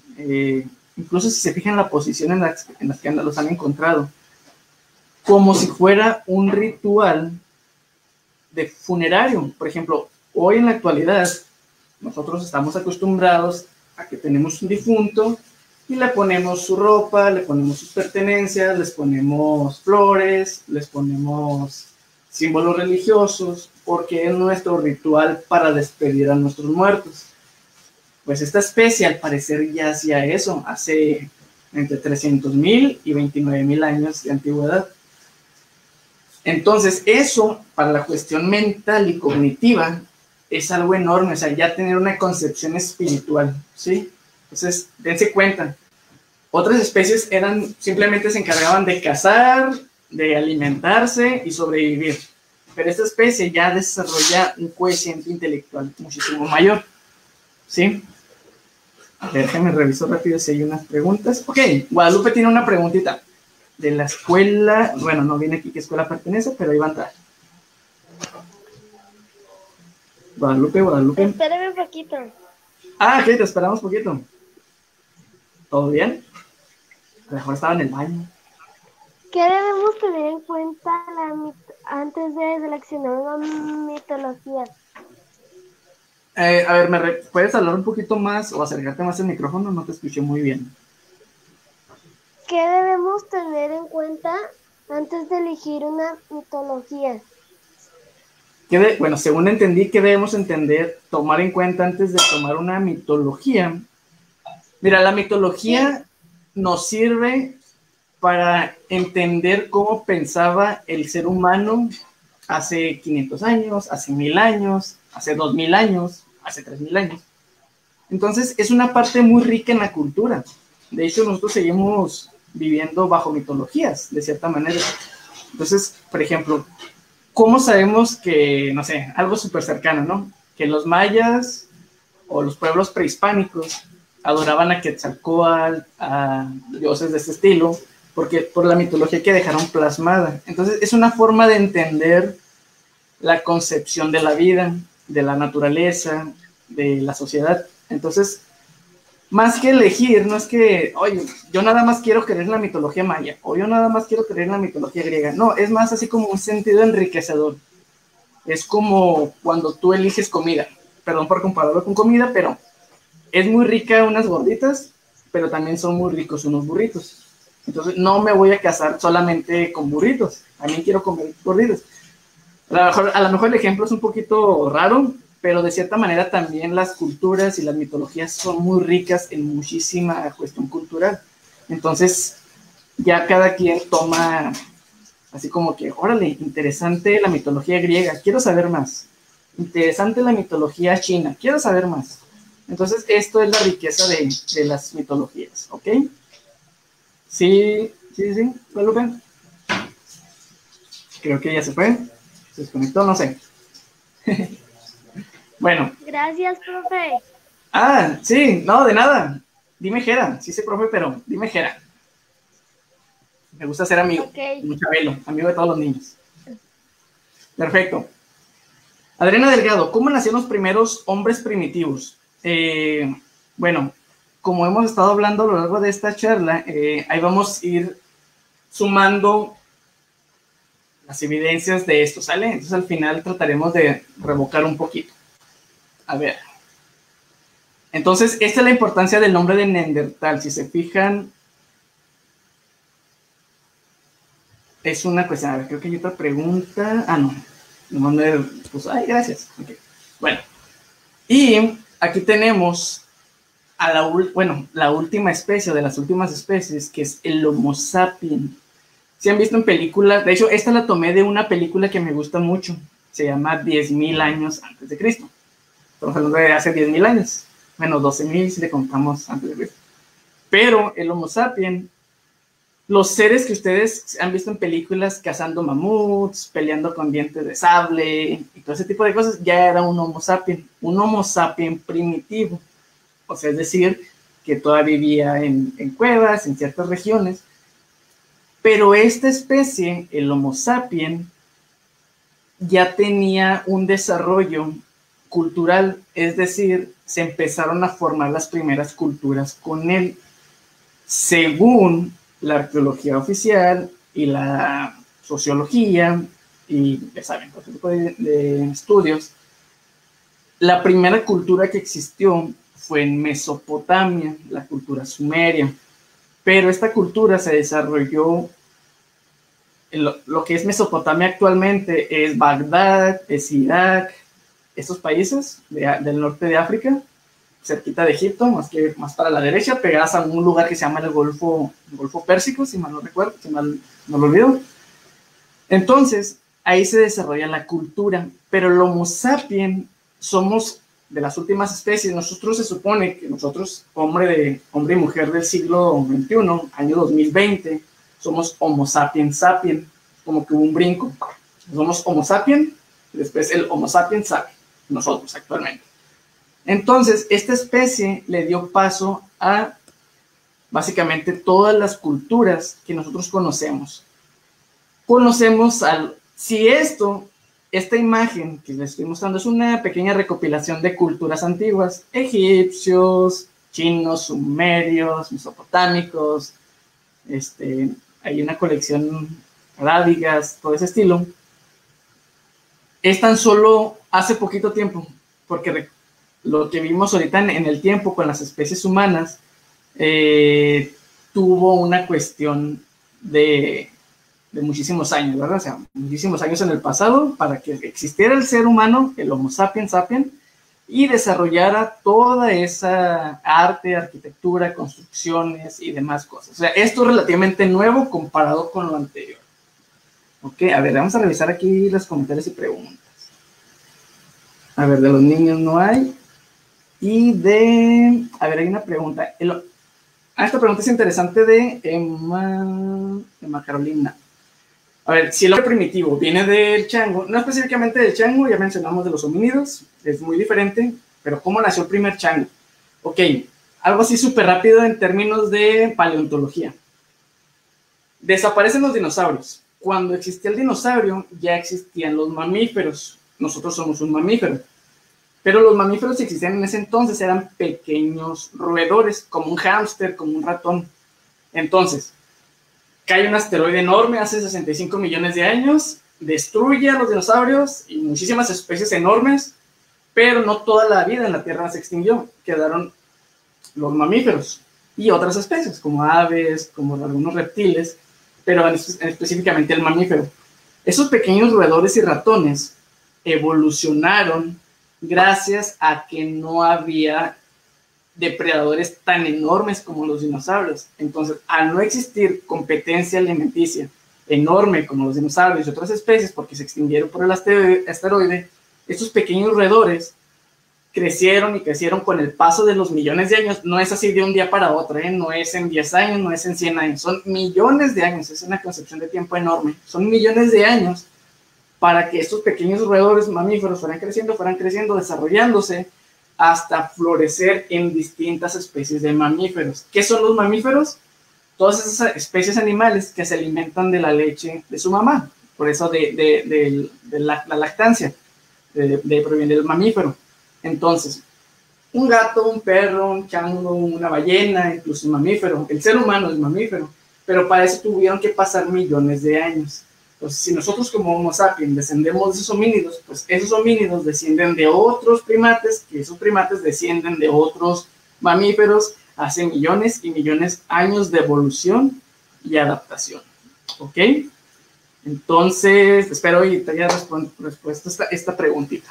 [SPEAKER 1] incluso si se fijan la posición en las que los han encontrado, como si fuera un ritual de funerario. Por ejemplo, hoy en la actualidad, nosotros estamos acostumbrados a que tenemos un difunto y le ponemos su ropa, le ponemos sus pertenencias, les ponemos flores, les ponemos símbolos religiosos, porque es nuestro ritual para despedir a nuestros muertos. Pues esta especie al parecer ya hacía eso hace entre 300,000 y 29,000 años de antigüedad. Entonces eso, para la cuestión mental y cognitiva, es algo enorme, o sea, ya tener una concepción espiritual, ¿sí? Entonces, dense cuenta, otras especies simplemente se encargaban de cazar, de alimentarse y sobrevivir, pero esta especie ya desarrolla un coeficiente intelectual muchísimo mayor, ¿sí? A ver, déjenme reviso rápido si hay unas preguntas. Ok, Guadalupe tiene una preguntita de la escuela, bueno, no viene aquí qué escuela pertenece, pero ahí va a entrar. Guadalupe.
[SPEAKER 2] Espérame un poquito.
[SPEAKER 1] Ah, ok, te esperamos un poquito. ¿Todo bien? A lo mejor estaba en el baño.
[SPEAKER 2] ¿Qué debemos tener en cuenta antes de seleccionar una mitología?
[SPEAKER 1] A ver, ¿puedes hablar un poquito más o acercarte más al micrófono? No te escuché muy bien.
[SPEAKER 2] ¿Qué debemos tener en cuenta antes de elegir una mitología?
[SPEAKER 1] Bueno, según entendí, ¿qué debemos tomar en cuenta antes de tomar una mitología? Mira, la mitología nos sirve para entender cómo pensaba el ser humano hace 500 años, hace 1000 años, hace 2000 años, hace 3000 años. Entonces, es una parte muy rica en la cultura. De hecho, nosotros seguimos viviendo bajo mitologías, de cierta manera. Entonces, por ejemplo, ¿cómo sabemos que, no sé, algo súper cercano, ¿no? Que los mayas o los pueblos prehispánicos adoraban a Quetzalcóatl, a dioses de este estilo, porque por la mitología que dejaron plasmada. Entonces, es una forma de entender la concepción de la vida, de la naturaleza, de la sociedad. Entonces, más que elegir, no es que, oye, yo nada más quiero creer en la mitología maya, o yo nada más quiero creer en la mitología griega. No, es más así como un sentido enriquecedor. Es como cuando tú eliges comida. Perdón por compararlo con comida, pero es muy rica unas gorditas, pero también son muy ricos unos burritos. Entonces, no me voy a casar solamente con burritos. También quiero comer gorditos. A lo mejor el ejemplo es un poquito raro, pero de cierta manera también las culturas y las mitologías son muy ricas en muchísima cuestión cultural. Entonces, ya cada quien toma así como que, órale, interesante la mitología griega, quiero saber más. Interesante la mitología china, quiero saber más. Entonces, esto es la riqueza de las mitologías, ¿ok? Sí, Guadalupe. Creo que ya se fue. Se desconectó, no sé. Bueno.
[SPEAKER 2] Gracias, profe.
[SPEAKER 1] Ah, sí, no, de nada. Dime Jera. Sí sé, profe, pero dime Jera. Me gusta ser amigo,
[SPEAKER 2] Ok.
[SPEAKER 1] como Chabelo, amigo de todos los niños. Perfecto. Adriana Delgado, ¿cómo nacieron los primeros hombres primitivos? Bueno, como hemos estado hablando a lo largo de esta charla, ahí vamos a ir sumando las evidencias de esto, ¿sale? Entonces al final trataremos de revocar un poquito. A ver. Entonces, esta es la importancia del nombre de Neandertal. Si se fijan, es una cuestión. A ver, creo que hay otra pregunta. Ah, no. Pues, ay, gracias. Okay. Bueno, y aquí tenemos a la última especie, de las últimas especies, que es el Homo sapiens. Si han visto en películas, de hecho, esta la tomé de una película que me gusta mucho. Se llama 10.000 años antes de Cristo. Estamos hablando de hace 10.000 años. Bueno, 12.000 si le contamos antes de Cristo. Pero el Homo sapiens, los seres que ustedes han visto en películas cazando mamuts, peleando con dientes de sable y todo ese tipo de cosas, ya era un Homo sapiens primitivo. O sea, es decir, que todavía vivía en cuevas, en ciertas regiones. Pero esta especie, el Homo sapiens, ya tenía un desarrollo cultural, es decir, se empezaron a formar las primeras culturas con él. Según la arqueología oficial y la sociología y, ya saben, otro tipo de estudios, la primera cultura que existió fue en Mesopotamia, la cultura sumeria, pero esta cultura se desarrolló en lo que es Mesopotamia actualmente, es Bagdad, es Irak, estos países del norte de África, cerquita de Egipto, más para la derecha, pegadas a un lugar que se llama el Golfo Pérsico, si mal no recuerdo, si mal no lo olvido. Entonces, ahí se desarrolla la cultura, pero el Homo sapiens somos de las últimas especies. Nosotros se supone que nosotros, hombre y mujer del siglo XXI, año 2020, somos Homo sapiens sapiens, como que hubo un brinco. Somos Homo sapiens, y después el Homo sapiens sapiens, nosotros actualmente. Entonces, esta especie le dio paso a básicamente todas las culturas que nosotros conocemos. Si esta imagen que les estoy mostrando es una pequeña recopilación de culturas antiguas, egipcios, chinos, sumerios, mesopotámicos, hay una colección arábigas, todo ese estilo. Es tan solo hace poquito tiempo, porque lo que vimos ahorita en el tiempo con las especies humanas tuvo una cuestión de muchísimos años, ¿verdad? O sea, muchísimos años en el pasado para que existiera el ser humano, el Homo sapiens sapiens, y desarrollara toda esa arte, arquitectura, construcciones y demás cosas. O sea, esto es relativamente nuevo comparado con lo anterior. Ok, a ver, vamos a revisar aquí los comentarios y preguntas. A ver, de los niños no hay. A ver, hay una pregunta. Esta pregunta es interesante de Emma Carolina. A ver, si el hombre primitivo viene del chango, no específicamente del chango, ya mencionamos de los homínidos, es muy diferente, pero ¿cómo nació el primer chango? Ok, algo así súper rápido en términos de paleontología. Desaparecen los dinosaurios. Cuando existía el dinosaurio, ya existían los mamíferos. Nosotros somos un mamífero. Pero los mamíferos que existían en ese entonces eran pequeños roedores, como un hámster, como un ratón. Entonces, cae un asteroide enorme hace 65 millones de años, destruye a los dinosaurios y muchísimas especies enormes, pero no toda la vida en la Tierra se extinguió. Quedaron los mamíferos y otras especies, como aves, como algunos reptiles, pero específicamente el mamífero. Esos pequeños roedores y ratones evolucionaron gracias a que no había depredadores tan enormes como los dinosaurios. Entonces, al no existir competencia alimenticia enorme como los dinosaurios y otras especies, porque se extinguieron por el asteroide, estos pequeños roedores crecieron y crecieron con el paso de los millones de años. No es así de un día para otro, no es en 10 años, no es en 100 años, son millones de años. Es una concepción de tiempo enorme. Son millones de años para que estos pequeños roedores mamíferos fueran creciendo, desarrollándose hasta florecer en distintas especies de mamíferos. ¿Qué son los mamíferos? todas esas especies animales que se alimentan de la leche de su mamá, por eso de la lactancia, proviene del mamífero. Entonces, un gato, un perro, un chango, una ballena, incluso un mamífero, el ser humano es mamífero, pero para eso tuvieron que pasar millones de años. Entonces, si nosotros como Homo sapiens descendemos de esos homínidos, pues esos homínidos descienden de otros primates, que esos primates descienden de otros mamíferos hace millones y millones de años de evolución y adaptación. ¿Ok? Entonces, espero y te haya respuesto esta preguntita.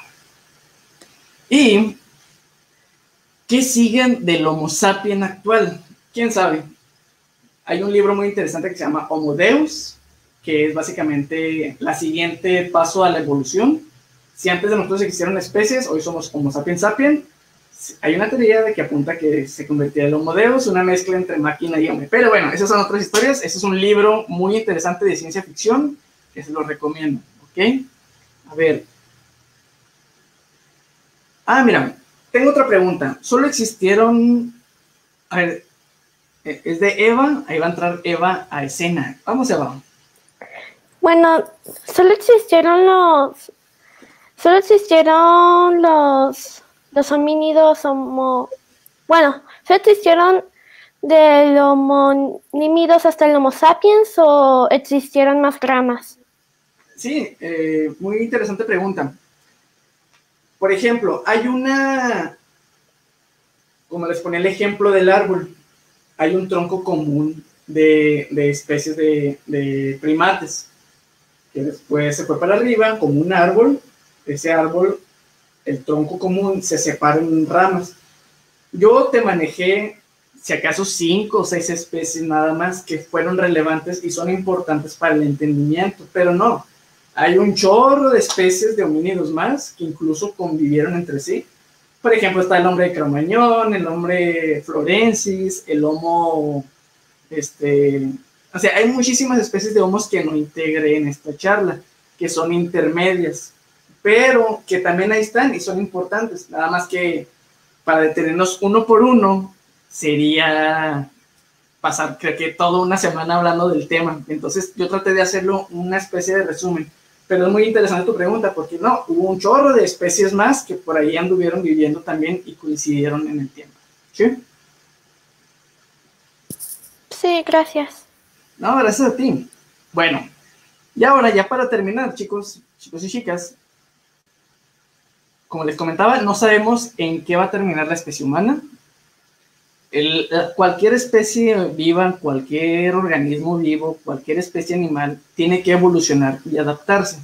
[SPEAKER 1] ¿Y qué siguen del Homo sapiens actual? ¿Quién sabe? Hay un libro muy interesante que se llama Homo Deus, que es básicamente la siguiente paso a la evolución. Si antes de nosotros existieron especies, hoy somos Homo sapiens sapiens. Hay una teoría de que apunta que se convertiría el Homo Deus, una mezcla entre máquina y hombre. Pero bueno, esas son otras historias. Ese es un libro muy interesante de ciencia ficción, que se lo recomiendo. ¿Ok? A ver. Mira, tengo otra pregunta. ¿Solo existieron... A ver, es de Eva. Ahí va a entrar Eva a escena. Vamos, Eva.
[SPEAKER 3] Bueno, solo existieron los homínidos bueno, solo existieron del homonímidos hasta el Homo sapiens o existieron más ramas.
[SPEAKER 1] Sí, muy interesante pregunta. Por ejemplo, hay como les ponía el ejemplo del árbol, hay un tronco común de especies de primates, que después se fue para arriba como un árbol. Ese árbol, el tronco común, se separa en ramas. Yo te manejé, si acaso, 5 o 6 especies nada más que fueron relevantes y son importantes para el entendimiento, pero no. Hay un chorro de especies de homínidos más que incluso convivieron entre sí. Por ejemplo, está el hombre de Cro-Magnon, el hombre florensis, el homo... O sea, hay muchísimas especies de homos que no integré en esta charla, que son intermedias, pero que también ahí están y son importantes. Nada más que para detenernos uno por uno sería pasar, creo que toda una semana hablando del tema. Entonces yo traté de hacerlo una especie de resumen. Pero es muy interesante tu pregunta, porque no, hubo un chorro de especies más que por ahí anduvieron viviendo también y coincidieron en el tiempo. ¿Sí?
[SPEAKER 3] Sí, gracias.
[SPEAKER 1] No, gracias a ti. Bueno, y ahora ya para terminar, chicos y chicas, como les comentaba, no sabemos en qué va a terminar la especie humana. Cualquier especie viva, cualquier organismo vivo, cualquier especie animal tiene que evolucionar y adaptarse.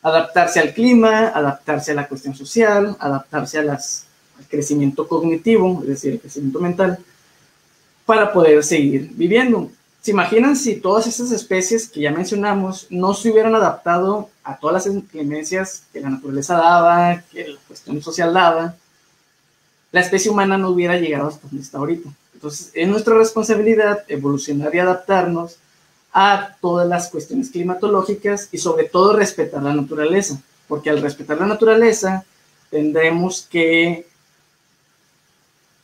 [SPEAKER 1] Adaptarse al clima, adaptarse a la cuestión social, adaptarse al crecimiento cognitivo, es decir, el crecimiento mental, para poder seguir viviendo. ¿Se imaginan si todas estas especies que ya mencionamos no se hubieran adaptado a todas las inclemencias que la naturaleza daba, que la cuestión social daba? La especie humana no hubiera llegado hasta donde está ahorita. Entonces, es nuestra responsabilidad evolucionar y adaptarnos a todas las cuestiones climatológicas y sobre todo respetar la naturaleza, porque al respetar la naturaleza tendremos que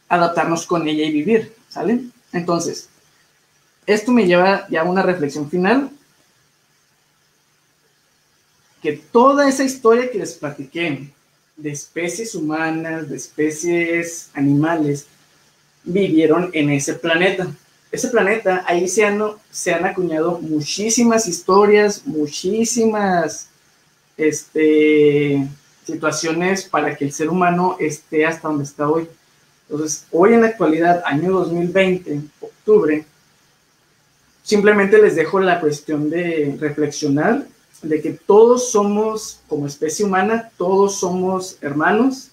[SPEAKER 1] adaptarnos con ella y vivir, ¿sale? Entonces, esto me lleva ya a una reflexión final, que toda esa historia que les platiqué de especies humanas, de especies animales, vivieron en ese planeta. Ese planeta, ahí se han acuñado muchísimas historias, muchísimas situaciones para que el ser humano esté hasta donde está hoy. Entonces, hoy en la actualidad, año 2020, octubre, simplemente les dejo la cuestión de reflexionar de que todos somos, como especie humana, todos somos hermanos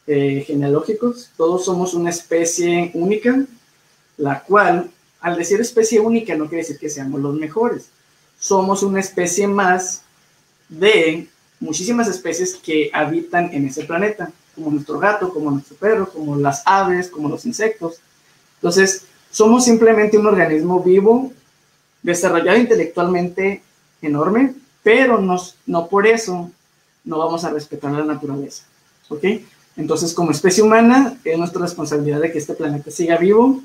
[SPEAKER 1] genealógicos, todos somos una especie única, la cual, al decir especie única, no quiere decir que seamos los mejores. Somos una especie más de muchísimas especies que habitan en ese planeta, como nuestro gato, como nuestro perro, como las aves, como los insectos. Entonces, somos simplemente un organismo vivo, desarrollado intelectualmente enorme, pero no por eso no vamos a respetar la naturaleza, ¿ok? Entonces, como especie humana, es nuestra responsabilidad de que este planeta siga vivo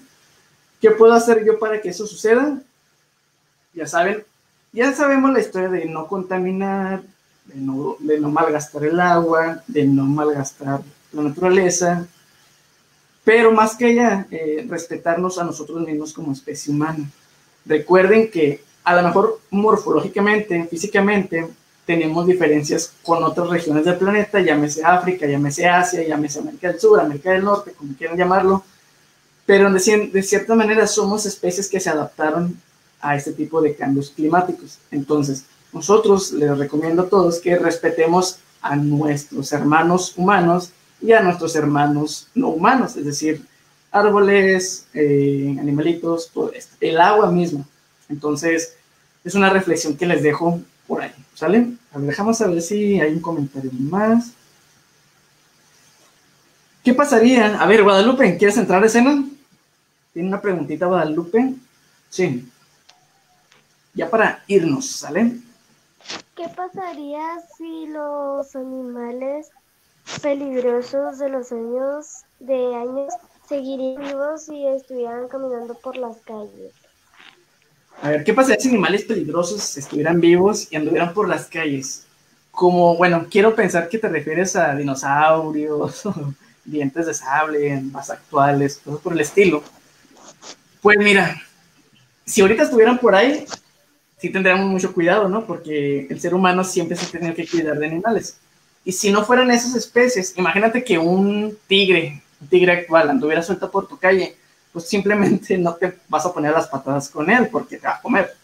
[SPEAKER 1] ¿Qué puedo hacer yo para que eso suceda? Ya saben, ya sabemos la historia de no contaminar, de no malgastar el agua, de no malgastar la naturaleza, pero más que allá, respetarnos a nosotros mismos como especie humana. Recuerden que a lo mejor morfológicamente, físicamente, tenemos diferencias con otras regiones del planeta, llámese África, llámese Asia, llámese América del Sur, América del Norte, como quieran llamarlo, pero de cierta manera somos especies que se adaptaron a este tipo de cambios climáticos. Entonces, nosotros les recomiendo a todos que respetemos a nuestros hermanos humanos y a nuestros hermanos no humanos, es decir, árboles, animalitos, todo esto, el agua misma. Entonces, es una reflexión que les dejo por ahí, ¿sale? A ver, dejamos a ver si hay un comentario más. ¿Qué pasaría? A ver, Guadalupe, ¿quieres entrar a escena? ¿Tiene una preguntita, Guadalupe? Sí. Ya para irnos, ¿sale?
[SPEAKER 2] ¿Qué pasaría si los animales peligrosos de los años seguirían vivos y estuvieran caminando por las calles?
[SPEAKER 1] A ver, ¿qué pasaría si animales peligrosos estuvieran vivos y anduvieran por las calles? Como, bueno, quiero pensar que te refieres a dinosaurios, dientes de sable, más actuales, cosas por el estilo. Pues mira, si ahorita estuvieran por ahí, sí tendríamos mucho cuidado, ¿no? Porque el ser humano siempre se ha tenido que cuidar de animales. Y si no fueran esas especies, imagínate que un tigre actual anduviera suelto por tu calle, pues simplemente no te vas a poner las patadas con él porque te va a comer.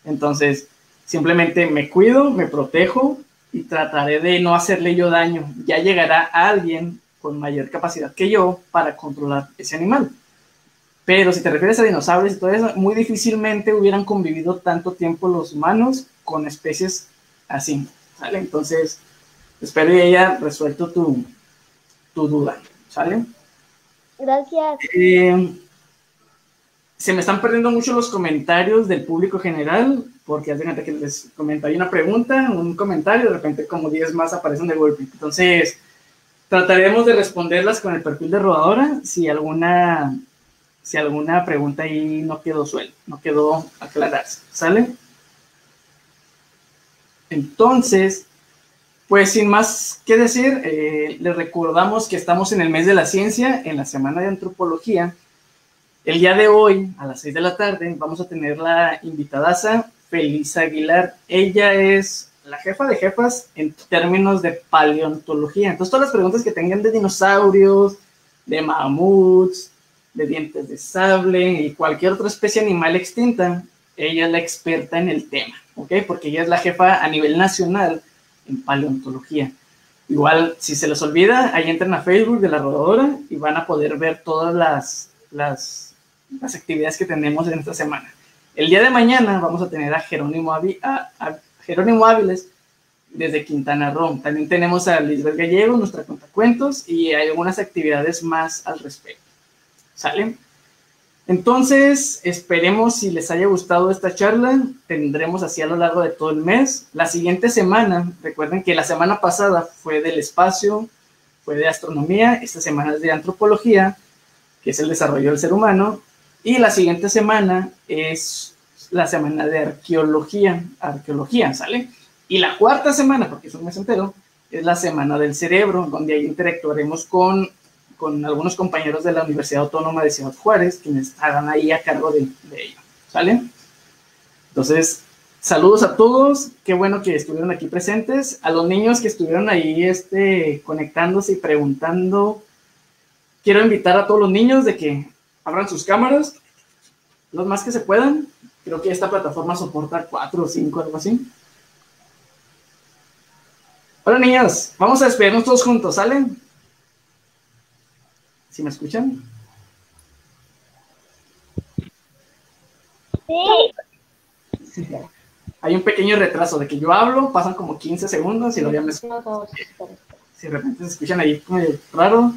[SPEAKER 1] Entonces, simplemente me cuido, me protejo y trataré de no hacerle yo daño. Ya llegará alguien con mayor capacidad que yo para controlar ese animal. Pero si te refieres a dinosaurios y todo eso, muy difícilmente hubieran convivido tanto tiempo los humanos con especies así, ¿sale? Entonces, espero que haya resuelto tu duda, ¿sale?
[SPEAKER 2] Gracias.
[SPEAKER 1] Se me están perdiendo mucho los comentarios del público general, porque hace cuenta que les comento, hay una pregunta, un comentario, de repente como 10 más aparecen de golpe. Entonces, trataremos de responderlas con el perfil de rodadora, si alguna pregunta ahí no quedó suelta, no quedó aclararse, ¿sale? Entonces, pues sin más que decir, les recordamos que estamos en el mes de la ciencia, en la semana de antropología. El día de hoy, a las 6 de la tarde, vamos a tener la invitadaza Felisa Aguilar. Ella es la jefa de jefas en términos de paleontología. Entonces, todas las preguntas que tengan de dinosaurios, de mamuts, de dientes de sable y cualquier otra especie animal extinta, ella es la experta en el tema, ¿ok? Porque ella es la jefa a nivel nacional en paleontología. Igual, si se les olvida, ahí entran a Facebook de la rodadora y van a poder ver todas las actividades que tenemos en esta semana. El día de mañana vamos a tener a Jerónimo Áviles desde Quintana Roo. También tenemos a Lisbeth Gallego, nuestra contacuentos, y hay algunas actividades más al respecto. ¿Sale? Entonces, esperemos si les haya gustado esta charla. Tendremos así a lo largo de todo el mes. La siguiente semana, recuerden que la semana pasada fue del espacio, fue de astronomía, esta semana es de antropología, que es el desarrollo del ser humano, y la siguiente semana es la semana de arqueología, ¿sale? Y la cuarta semana, porque es un mes entero, es la semana del cerebro, donde ahí interactuaremos con algunos compañeros de la Universidad Autónoma de Ciudad Juárez, quienes estarán ahí a cargo de ello, ¿sale? Entonces, saludos a todos, qué bueno que estuvieron aquí presentes, a los niños que estuvieron ahí conectándose y preguntando, quiero invitar a todos los niños de que abran sus cámaras, los más que se puedan, creo que esta plataforma soporta 4 o 5, algo así. Hola niños, vamos a despedirnos todos juntos, ¿sale? ¿Sí me escuchan?
[SPEAKER 2] Sí.
[SPEAKER 1] Hay un pequeño retraso de que yo hablo, pasan como 15 segundos y luego ya me escuchan. Si de repente se escuchan ahí como raro.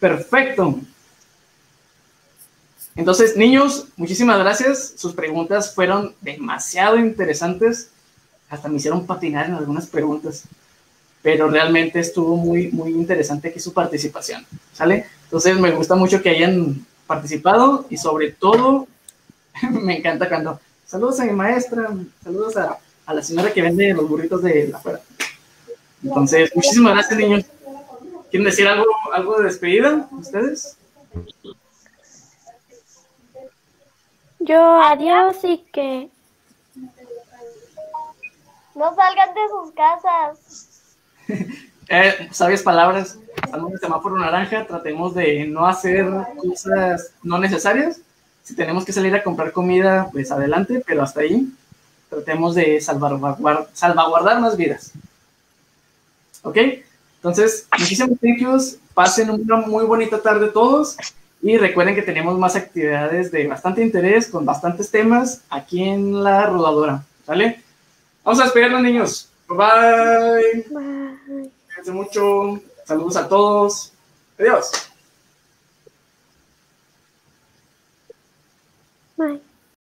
[SPEAKER 1] Perfecto. Entonces, niños, muchísimas gracias. Sus preguntas fueron demasiado interesantes. Hasta me hicieron patinar en algunas preguntas. Pero realmente estuvo muy, muy interesante aquí su participación, ¿sale? Entonces me gusta mucho que hayan participado y sobre todo me encanta cuando saludos a mi maestra, saludos a la señora que vende los burritos de afuera. Entonces, muchísimas gracias, niños. ¿Quieren decir algo de despedida ustedes?
[SPEAKER 3] Yo adiós y que...
[SPEAKER 2] No salgan de sus casas.
[SPEAKER 1] Sabias palabras. Estamos en el semáforo naranja. Tratemos de no hacer cosas no necesarias. Si tenemos que salir a comprar comida, pues adelante, pero hasta ahí tratemos de salvaguardar más vidas. ¿Ok? Entonces, muchísimas gracias. Pasen una muy bonita tarde todos. Y recuerden que tenemos más actividades de bastante interés, con bastantes temas, aquí en la rodadora. ¿Sale? Vamos a despedirnos, niños. Bye.
[SPEAKER 3] Bye.
[SPEAKER 1] Cuídense mucho. Saludos a todos. Adiós.
[SPEAKER 3] Bye.